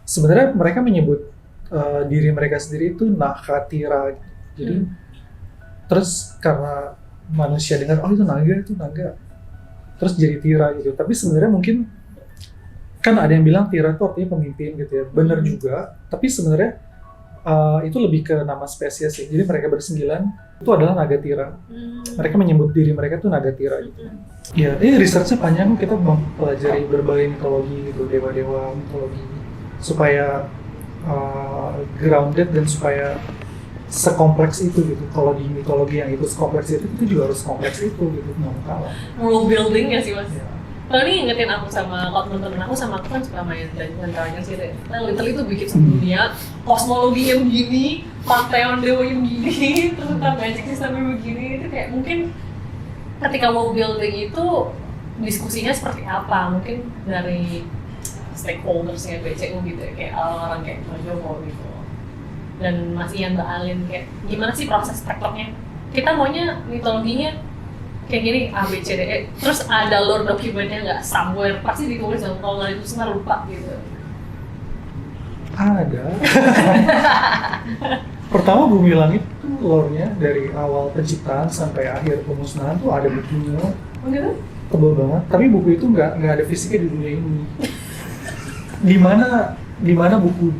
Sebenarnya mereka menyebut diri mereka sendiri itu Nakatira. Jadi terus karena manusia dengar oh itu naga, terus jadi Tira gitu. Tapi sebenarnya mungkin kan ada yang bilang Tira itu artinya pemimpin gitu ya. Benar juga. Tapi sebenarnya itu lebih ke nama spesies ya. Jadi mereka bersembilan itu adalah naga Tira. Mereka menyebut diri mereka tuh naga Tira gitu. Ya, ini researchnya panjang, kita mempelajari berbagai mitologi gitu, dewa-dewa mitologi supaya grounded dan supaya sekompleks itu gitu. Kalau di mitologi yang itu sekompleks itu, kita juga harus kompleks itu gitu, nggak mau kalah. World building ya sih Mas. Ya. Kalau ini ingetin aku sama teman-teman aku sama aku kan suka main Dungeons & Dragons gitu ya. Nah, literally itu bikin satu dunia, kosmologinya begini, pantheon dewanya begini, terus ntar magic systemnya begini, itu kayak mungkin ketika world building itu diskusinya seperti apa, mungkin dari stakeholdersnya BCU gitu ya, kayak orang-orang kayak Mas Joko gitu dan Mas Ian, Mbak Alin, kayak gimana sih proses tracklocknya, kita maunya mitologinya kayak gini A, B, C, D, E, terus ada lore dokumennya nggak somewhere, pasti ditulis dong, kalau nggak ditulis ntar lupa gitu. Ada. Pertama Bumi Langit tuh lore-nya dari awal penciptaan sampai akhir pemusnahan tuh ada bukunya. Oh gitu? Tebel banget. Tapi buku itu nggak ada fisiknya di dunia ini. Di mana buku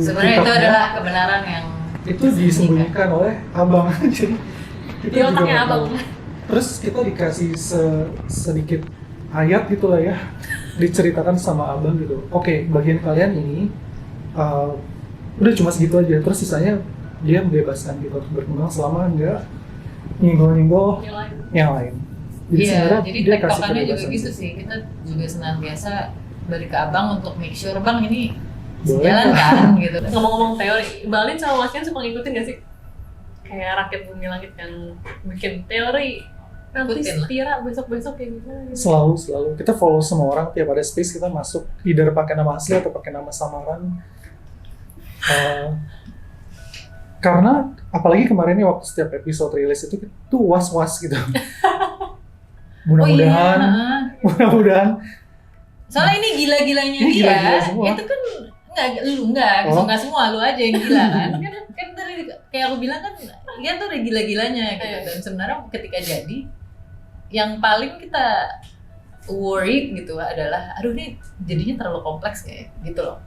sebenarnya itu kitabnya, adalah kebenaran yang itu disembunyikan oleh abang. Jadi kita Di juga otaknya nggak abang. tahu. Terus kita dikasih sedikit ayat gitu lah ya, diceritakan sama abang gitu. Oke, bagian kalian ini udah cuma segitu aja. Terus sisanya dia membebaskan kita untuk berkembang selama nggak nyenggol yang lain. Jadi iya, jadi dia kasih tektokannya juga kebebasan. gitu sih. Kita juga senantiasa balik ke abang untuk make sure bang ini Boleh. jalan kan gitu. Ngomong-ngomong teori, Mbak Alin sama Mas Ian suka ngikutin gak sih? Kayak Rakyat Bumi Langit yang bikin teori nanti Ikutin lah. Tira besok-besok kayak gimana gitu. Selalu kita follow semua orang, tiap ada space kita masuk, either pakai nama asli atau pakai nama samaran. Karena apalagi kemarin nih waktu setiap episode rilis itu was-was gitu. Mudah-mudahan Soalnya ini gila-gilanya Ini dia, gila-gila semua. itu kan enggak Oh. semua lu aja yang gila kan. kan tadi kayak aku bilang kan, dia tuh udah gila-gilanya gitu. Dan sebenarnya ketika jadi, yang paling kita worried gitu adalah, aduh ini jadinya terlalu kompleks kayak gitu loh.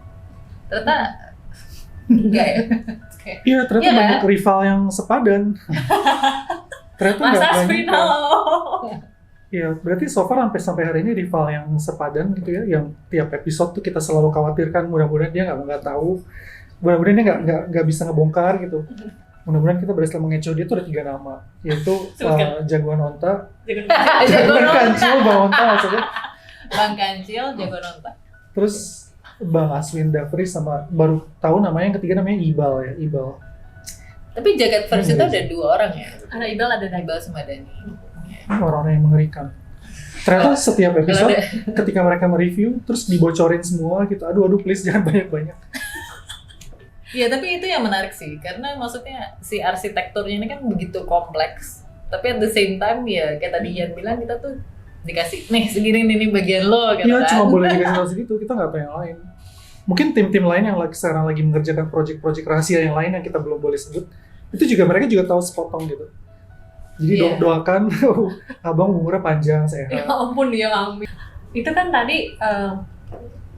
Ternyata enggak ya. Kayak, Iya, ternyata Iya, banyak rival yang sepadan. Ternyata nggak Masa banyak. final. Iya, berarti so far sampai hari ini rival yang sepadan gitu ya, yang tiap episode tuh kita selalu khawatirkan mudah-mudahan dia nggak tahu, mudah-mudahan dia nggak bisa ngebongkar gitu. Mudah-mudahan kita berhasil mengecoh dia tuh ada 3 nama, yaitu Jagoan Onta, Jagoan Kancil, Bang Onta maksudnya, Bang Kancil, Jagoan Onta. terus Bang Aswin Dafri sama baru tahu namanya yang ketiga namanya Ibal ya, Ibal. Tapi Jagat First itu ada 2 orang ya. Ada Ibal, ada Dani. Ibal sama Dani. Orang-orang yang mengerikan. Ternyata setiap episode ketika mereka mereview terus dibocorin semua gitu. Aduh please jangan banyak-banyak. Iya, tapi itu yang menarik sih, karena maksudnya si arsitekturnya ini kan begitu kompleks. Tapi at the same time ya kayak tadi Ian bilang, kita tuh dikasih nih segini nih bagian lo gitu Iya, kan. cuma boleh dikasih tahu segitu, kita nggak tahu yang lain. Mungkin tim-tim lain yang sekarang lagi mengerjakan proyek-proyek rahasia yang lain yang kita belum boleh sebut, itu juga mereka juga tahu sepotong gitu. Jadi Iya. doakan abang umurnya panjang, Ya sehat. ampun, dia amin. Itu kan tadi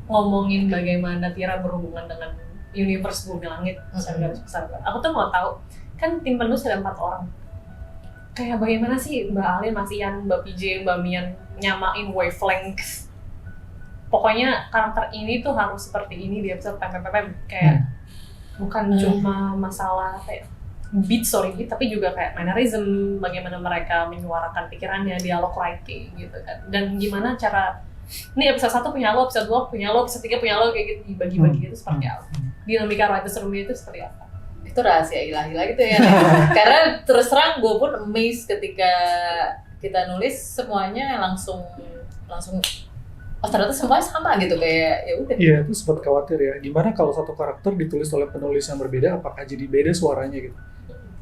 ngomongin bagaimana Tira berhubungan dengan universe Bumi Langit, Garis Besar. Aku tuh mau tahu, kan tim penulis ada 4 orang. Kayak bagaimana sih Mbak Alin, Mas Ian, Mbak PJ, Mbak Mian nyamain wavelength. Pokoknya karakter ini tuh harus seperti ini di episode PPPP. Kayak bukan cuma masalah kayak beat, tapi juga kayak mannerism, bagaimana mereka menyuarakan pikirannya, dialog writing gitu kan. Dan gimana cara, ini episode 1 punya lo, episode 2 punya lo, episode 3 punya lo, kayak gitu, dibagi-bagi gitu seperti apa. Dinamika writers room-nya itu seperti apa. Itu rahasia ilahi lagi tuh ya. Karena terus terang gue pun amazed ketika kita nulis semuanya langsung oh ternyata semuanya sama gitu, kayak ya udah. Iya, itu sempat khawatir ya. Gimana kalau satu karakter ditulis oleh penulis yang berbeda, apakah jadi beda suaranya gitu?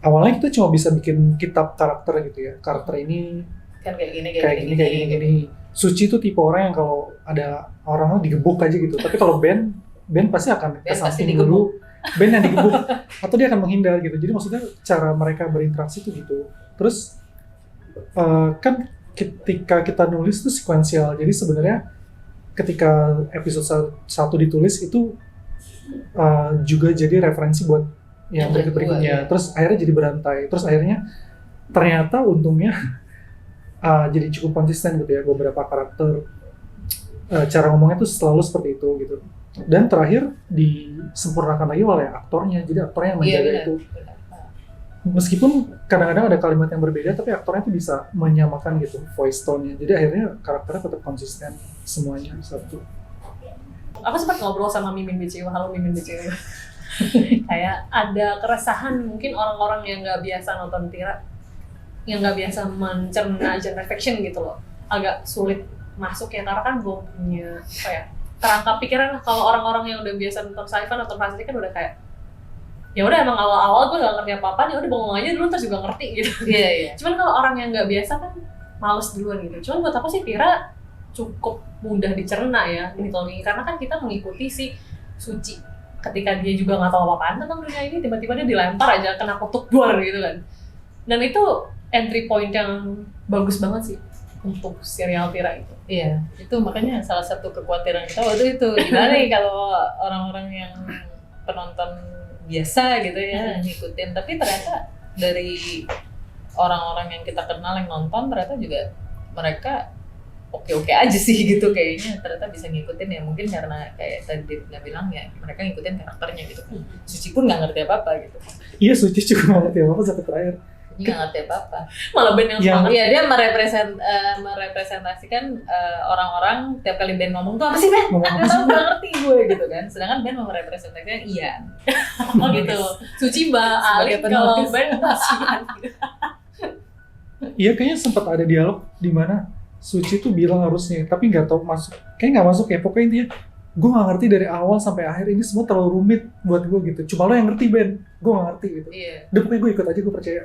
Awalnya kita cuma bisa bikin kitab karakter gitu ya. Karakter ini Kan kayak gini gini. Suci tuh tipe orang yang kalau ada orang digebuk aja gitu. Tapi kalau Ben pasti akan Ben ke pasti samping dulu. Ben yang digebuk atau dia akan menghindar gitu. Jadi maksudnya cara mereka berinteraksi tuh gitu. Terus kan ketika kita nulis tuh sekuensial. Jadi sebenarnya ketika episode 1 ditulis itu juga jadi referensi buat yang berikutnya. Terus akhirnya jadi berantai. Terus akhirnya ternyata untungnya jadi cukup konsisten gitu ya, beberapa karakter cara ngomongnya tuh selalu seperti itu gitu. Dan terakhir disempurnakan lagi oleh aktornya. Jadi aktornya yang menjaga itu. Meskipun kadang-kadang ada kalimat yang berbeda, tapi aktornya tuh bisa menyamakan gitu voice tone-nya. Jadi akhirnya karakternya tetap konsisten semuanya satu. Aku sempat ngobrol sama Mimin BCU, halo Mimin BCU. Kayak ada keresahan mungkin orang-orang yang nggak biasa nonton Tira, yang nggak biasa mencerna genre fiction gitu loh, agak sulit masuk ya, karena kan belum punya apa ya, terangkap pikiran. Kalau orang-orang yang udah biasa nonton sci-fi, nonton fantasy kan udah kayak ya udah emang awal-awal gue gak ngerti apa-apa, ya udah bengong aja dulu terus juga ngerti gitu. Iya. Cuman kalau orang yang nggak biasa kan males duluan gitu. Cuman buat apa sih Tira cukup mudah dicerna ya mitologi, karena kan kita mengikuti si Suci ketika dia juga nggak tahu apa-apaan tentang dunia ini, tiba-tiba dia dilempar aja kena kutuk duar gitu kan. Dan itu entry point yang bagus banget sih untuk serial Tira itu. Iya, itu makanya salah satu kekhawatiran kita waktu itu, gimana nih kalau orang-orang yang penonton biasa gitu ya ngikutin, tapi ternyata dari orang-orang yang kita kenal yang nonton ternyata juga mereka oke-oke aja sih gitu, kayaknya ternyata bisa ngikutin ya, mungkin karena kayak tadi dia bilang ya mereka ngikutin karakternya gitu. Suci pun nggak ngerti apa-apa gitu. Iya, Suci juga nggak ngerti apa-apa sampai terakhir. Dia nggak ngerti apa-apa. Malah band yang semangat. Iya, dia merepresentasikan orang-orang tiap kali band ngomong tuh apa sih Ben? Ngomong apa Nggak sih, tahu, nggak ngerti gue gitu kan. Sedangkan band merepresentasikan Ian. Oh gitu. Suci Mbak Alin, Sebagai kalau penulis. band Ian. Iya, kayaknya sempat ada dialog di mana Suci tuh bilang harusnya, tapi nggak tahu masuk. Kayaknya nggak masuk ya. Pokoknya intinya, gue nggak ngerti dari awal sampai akhir, ini semua terlalu rumit buat gue gitu. Cuma lo yang ngerti Ben, gue nggak ngerti gitu. Iya. Udah pokoknya gue ikut aja, gue percaya.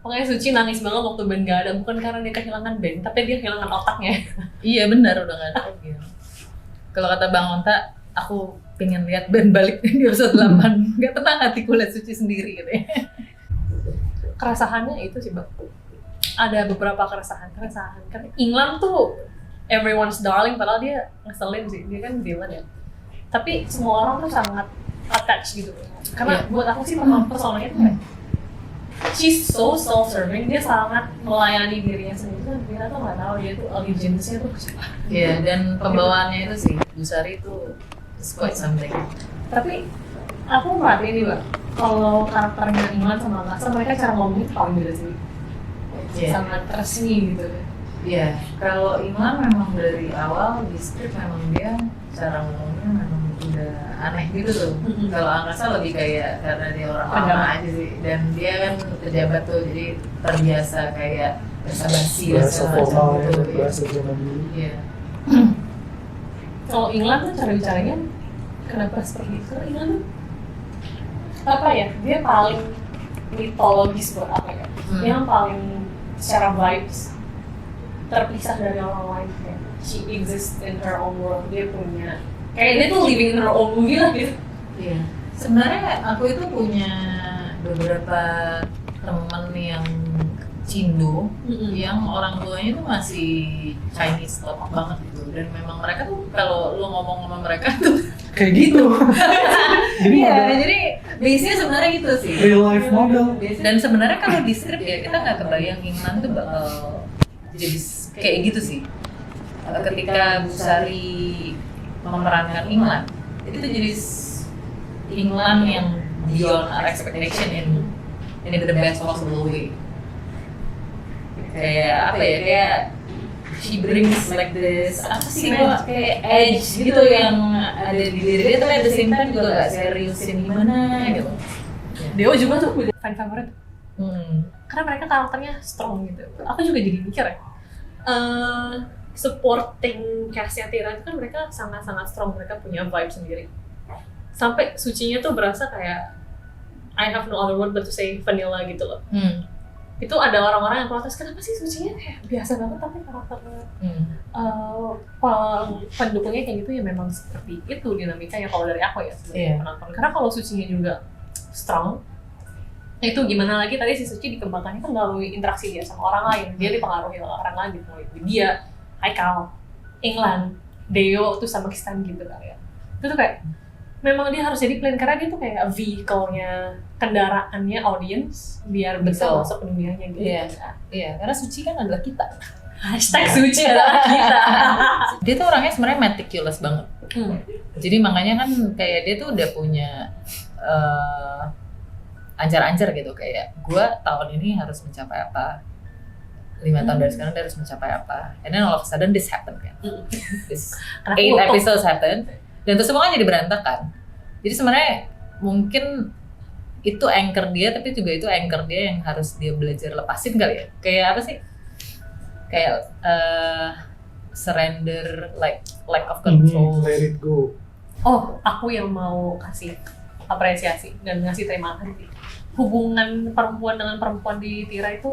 Pokoknya Suci nangis banget waktu Ben gak ada, bukan karena dia kehilangan Ben, tapi dia kehilangan otaknya. Iya benar, udah gak ada lagi. Kalau kata Bang Onta, aku pengen lihat Ben balik di episode 8. Gak tenang hatiku lihat Suci sendiri gitu ya. Keresahannya itu sih Bang, ada beberapa keresahan karena England tuh everyone's darling, padahal dia ngeselin sih, dia kan villain ya, tapi semua orang tuh sangat attached gitu karena buat aku sih personanya tuh kayak she's so self-serving, dia sangat melayani dirinya sendiri, kan kita tuh nggak tahu dia tuh allegiance-nya tuh siapa. Iya, dan pembawaannya itu sih Busari itu is quite something. Tapi aku merhatiin nih Bang, kalau karakternya England sama Laksa, mereka cara ngomongnya paling beda sih. Sangat resmi gitu. Iya, kalau Iman memang dari awal di skrip memang dia cara ngomongnya memang udah aneh gitu tuh. Kalau Angkasa lebih kayak karena dia orang lama aja sih, dan dia kan pejabat tuh jadi terbiasa kayak basa-basi dan Bahasa segala macam formal, gitu. bahasa zaman dulu. Iya. Kalau England tuh cara bicaranya kenapa seperti itu? Karena England tuh apa ya? Dia paling mitologis buat apa ya? Dia yang paling secara vibes terpisah dari orang lain, kayak she exists in her own world, dia punya kayak dia tuh living in her own movie lah gitu. Iya. Sebenarnya aku itu punya beberapa teman yang Cindo yang orang tuanya tuh masih Chinese top banget gitu, dan memang mereka tuh kalau lu ngomong sama mereka tuh Kayak gitu. Jadi iya, model jadi base-nya sebenarnya gitu sih. real life model. Dan sebenarnya kalau di skrip ya kita nggak kebayang England tuh bakal jadi kayak gitu sih. Ketika Busari memerankan England, itu tuh jadi England yang beyond our expectation in the best possible way. Kayak apa ya, kayak she brings like this apa sih kok kayak edge gitu yang ada di diri dia, tapi at the same time juga gak seriusin gimana gitu. Deo juga tuh fan favorit karena mereka karakternya strong gitu. Aku juga jadi mikir ya, supporting cast-nya Tira itu kan mereka sangat-sangat strong, mereka punya vibe sendiri. Sampai Sucinya tuh berasa kayak I have no other word but to say vanilla gitu loh. Itu ada orang-orang yang protes, kenapa sih Sucinya kayak biasa banget tapi karakternya pendukungnya kayak gitu. Ya memang seperti itu dinamikanya kalau dari aku ya sebagai penonton. Karena kalau Sucinya juga strong, itu gimana lagi tadi si Suci dikembangkannya kan melalui interaksi dia sama orang lain, dia dipengaruhi oleh orang lain gitu, mulai dia, Haikal, England, Deo tuh sama Kistan gitu kan ya. Itu tuh kayak memang dia harus jadi plan karena dia tuh kayak vehicle-nya, kendaraannya audience biar bisa masuk ke dunianya gitu. Iya, karena Suci kan adalah kita. Hashtag Suci adalah kita. Dia tuh orangnya sebenarnya meticulous banget. Jadi makanya kan kayak dia tuh udah punya ancar-ancar gitu, kayak gue tahun ini harus mencapai apa, 5 tahun dari sekarang dia harus mencapai apa, and then all of a sudden this happened kan. This 8 episodes happened, dan terus semua kan jadi berantakan. Jadi sebenarnya mungkin itu anchor dia, tapi juga itu anchor dia yang harus dia belajar lepasin kali ya. Kayak apa sih? Kayak surrender, like lack of control. Let it go. Oh, aku yang mau kasih apresiasi dan ngasih terima kasih. Hubungan perempuan dengan perempuan di Tira itu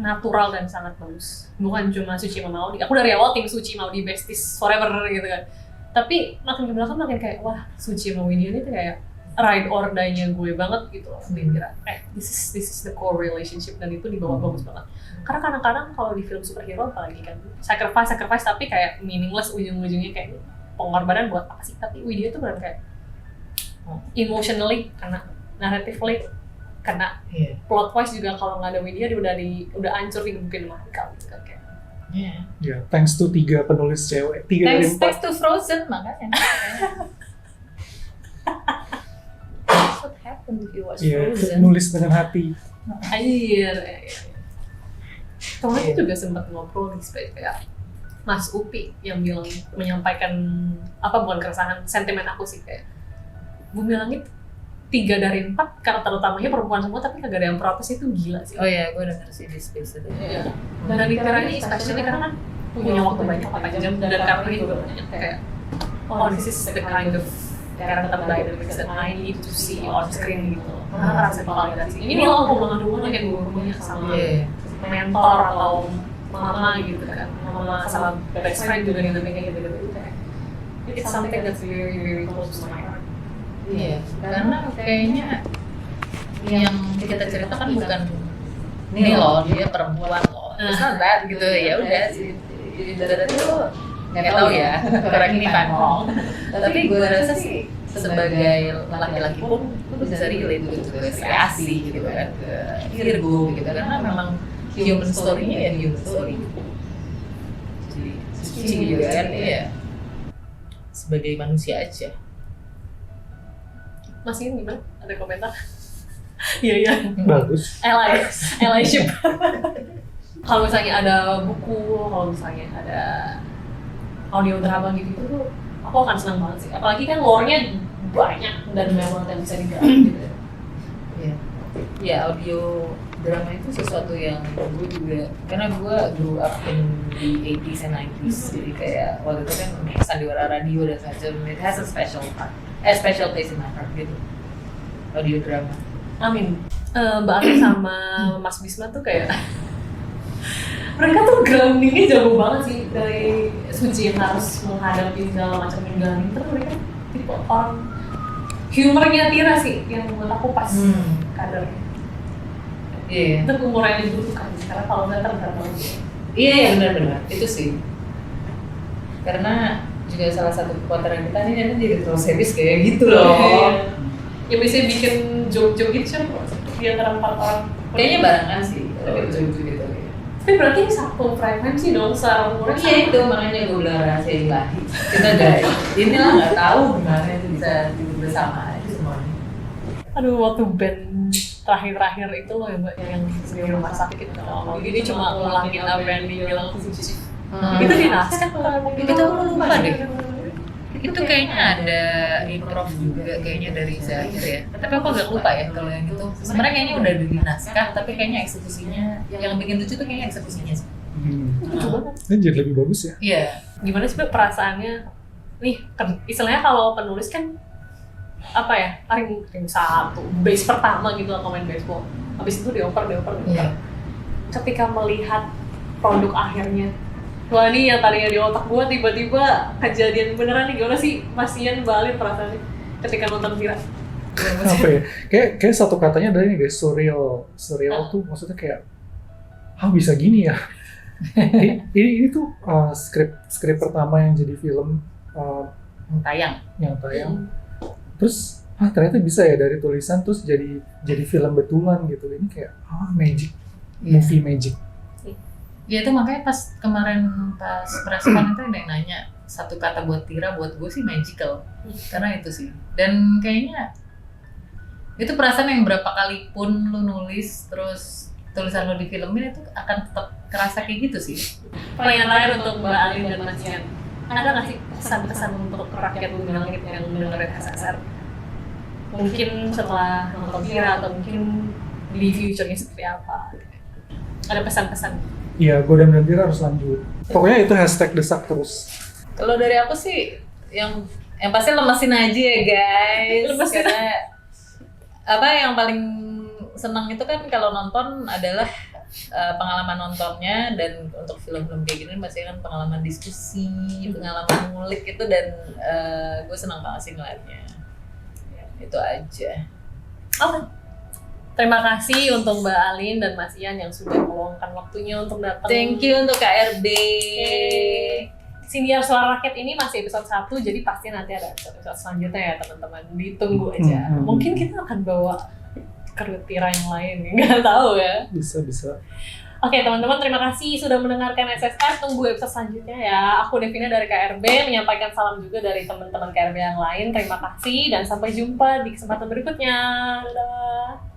natural dan sangat bagus. Bukan cuma Suci sama Maudi. Aku dari awal tim Suci Maudi besties forever gitu kan. Tapi makin ke belakang makin kayak wah, Suci sama Widya ini tuh kayak ride or die-nya gue banget gitu loh. Kira this is the core relationship, dan itu dibawa bagus banget. Karena kadang-kadang kalau di film superhero apalagi kan sacrifice tapi kayak meaningless, ujung-ujungnya kayak pengorbanan buat apa sih? Tapi Widya tuh benar kayak emotionally, karena narratively, karena plot wise juga kalau nggak ada Widya dia udah hancur digebukin sama Haikal gitu kan kayak. Ya, thanks to 3 penulis cewek, 3 dari 4. Thanks to Frozen makanya. What happened if you watch Frozen? Nulis dengan hati. Anjir. Kemarin juga sempat ngobrol di space kayak Mas Upi yang bilang, menyampaikan bukan keresahan, sentimen aku sih kayak Bumi Langit 3 dari 4 karakter utamanya perempuan semua tapi kagak ada yang protes, itu gila sih. Oh iya, gue denger sih di space itu. Iya. Dan di Tira ini especially karena kan punya waktu banyak 4 jam dan karakternya juga banyak kayak this is the kind of character dynamics that I need to see on screen gitu. Karena rasa validasi. Ini loh aku banget dulu kayak gue punya sama mentor atau mama gitu kan, mama sama best friend juga gitu kayak gitu. It's something that's very very close to my heart. Iya, karena kayaknya yang kita ceritakan bukan ini loh, dia perempuan loh, it's not that gitu, ya udah sih. Dari itu nggak tahu ya, correct me if I'm wrong. Tapi gue rasa sih sebagai laki-laki pun lu bisa relate gitu ke si Asli gitu kan, ke Virgo gitu, karena memang human story-nya ya human story. Jadi suci juga kan ya sebagai manusia aja. Mas ini gimana? Ada komentar? Iya. Bagus. Ally ship. Kalau misalnya ada buku, kalau misalnya ada audio drama gitu tuh, aku akan senang banget sih. Apalagi kan lore-nya banyak dan memang yang bisa digali gitu. Iya. Ya audio drama itu sesuatu yang gue juga, karena gue grew up in the 80s and 90s, jadi kayak waktu itu kan sandiwara radio dan semacam, it has a special place in my heart gitu, audio drama. Amin. Mbak Ani sama Mas Bisma tuh kayak mereka tuh groundingnya jauh banget sih dari Suci yang harus menghadapi segala macam minggalan itu. Mereka tipe orang humornya Tira sih yang menurut aku pas kadernya. Iya. Itu humor yang dibutuhkan karena kalau nggak terberat. Iya benar-benar itu sih. Karena juga salah satu kekuatan kita ini nanti jadi terus serius kayak gitu loh. Ya biasanya bikin joke-joke gitu siapa? Di antara 4 orang. Kayaknya barengan sih, tapi lucu-lucu gitu. Tapi berarti ini satu frekuensi dong, secara umurnya. Iya itu makanya gue bilang rahasia ilahi. Kita dari inilah nggak tahu gimana itu bisa hidup bersama aja semuanya. Aduh, waktu band terakhir itu loh ya Mbak, yang di rumah sakit itu. Ini cuma ngulangin apa yang dibilang Suci. Itu di naskah kalau Itu aku lupa deh. Itu kayaknya ada improv juga kayaknya dari Zahir ya. Tapi aku agak lupa ya kalau yang itu. Sebenarnya kayaknya udah di naskah, tapi kayaknya eksekusinya yang bikin lucu tuh kayaknya eksekusinya sih. lucu banget. Ini jadi lebih bagus ya. Iya. Gimana sih Mbak perasaannya? Nih, istilahnya kalau penulis kan apa ya, ring satu, base pertama gitu atau main baseball. Habis itu dioper. Iya. Ketika melihat produk akhirnya, wah ini yang tadinya di otak gua tiba-tiba kejadian beneran nih, gimana sih Mas Ian balik perasaannya ketika nonton Tira? Apa ya? Kayak satu katanya dari ini deh, surreal tuh maksudnya kayak, bisa gini ya? ini tuh skrip pertama yang jadi film yang tayang. Terus ternyata bisa ya dari tulisan terus jadi film betulan gitu. Ini kayak magic, movie magic. Ya itu makanya pas kemarin pas preskon itu ada yang nanya satu kata buat Tira, buat gue sih magical. Karena itu sih. Dan kayaknya itu perasaan yang berapa kali pun lu nulis terus tulisan lu difilmin itu akan tetap kerasa kayak gitu sih. Pertanyaan terakhir untuk Mbak Alin dan Mas Ian, ada nggak sih pesan-pesan untuk rakyat Bumi Langit yang mendengarkan SSR? Mungkin setelah nonton Tira atau mungkin di future-nya seperti apa? Ada pesan-pesan? Iya, Godam dan Tira harus lanjut. Pokoknya itu hashtag desak terus. Kalau dari aku sih yang pasti lemesin aja ya guys. Lemesin. Karena apa yang paling senang itu kan kalau nonton adalah pengalaman nontonnya, dan untuk film-film kayak gini masih kan pengalaman diskusi, pengalaman ngulik itu, dan gue senang banget sih ngeliatnya. Itu aja. Oke. Terima kasih untuk Mbak Alin dan Mas Ian yang sudah meluangkan waktunya untuk datang. Thank you untuk KRB. Siniar Suara Rakyat ini masih episode 1, jadi pasti nanti ada episode selanjutnya ya teman-teman. Ditunggu aja. Mungkin kita akan bawa kru Tira yang lain, nggak tahu ya. Bisa. Oke teman-teman, terima kasih sudah mendengarkan SSR. Tunggu episode selanjutnya ya. Aku Devina dari KRB, menyampaikan salam juga dari teman-teman KRB yang lain. Terima kasih dan sampai jumpa di kesempatan berikutnya. Dadah.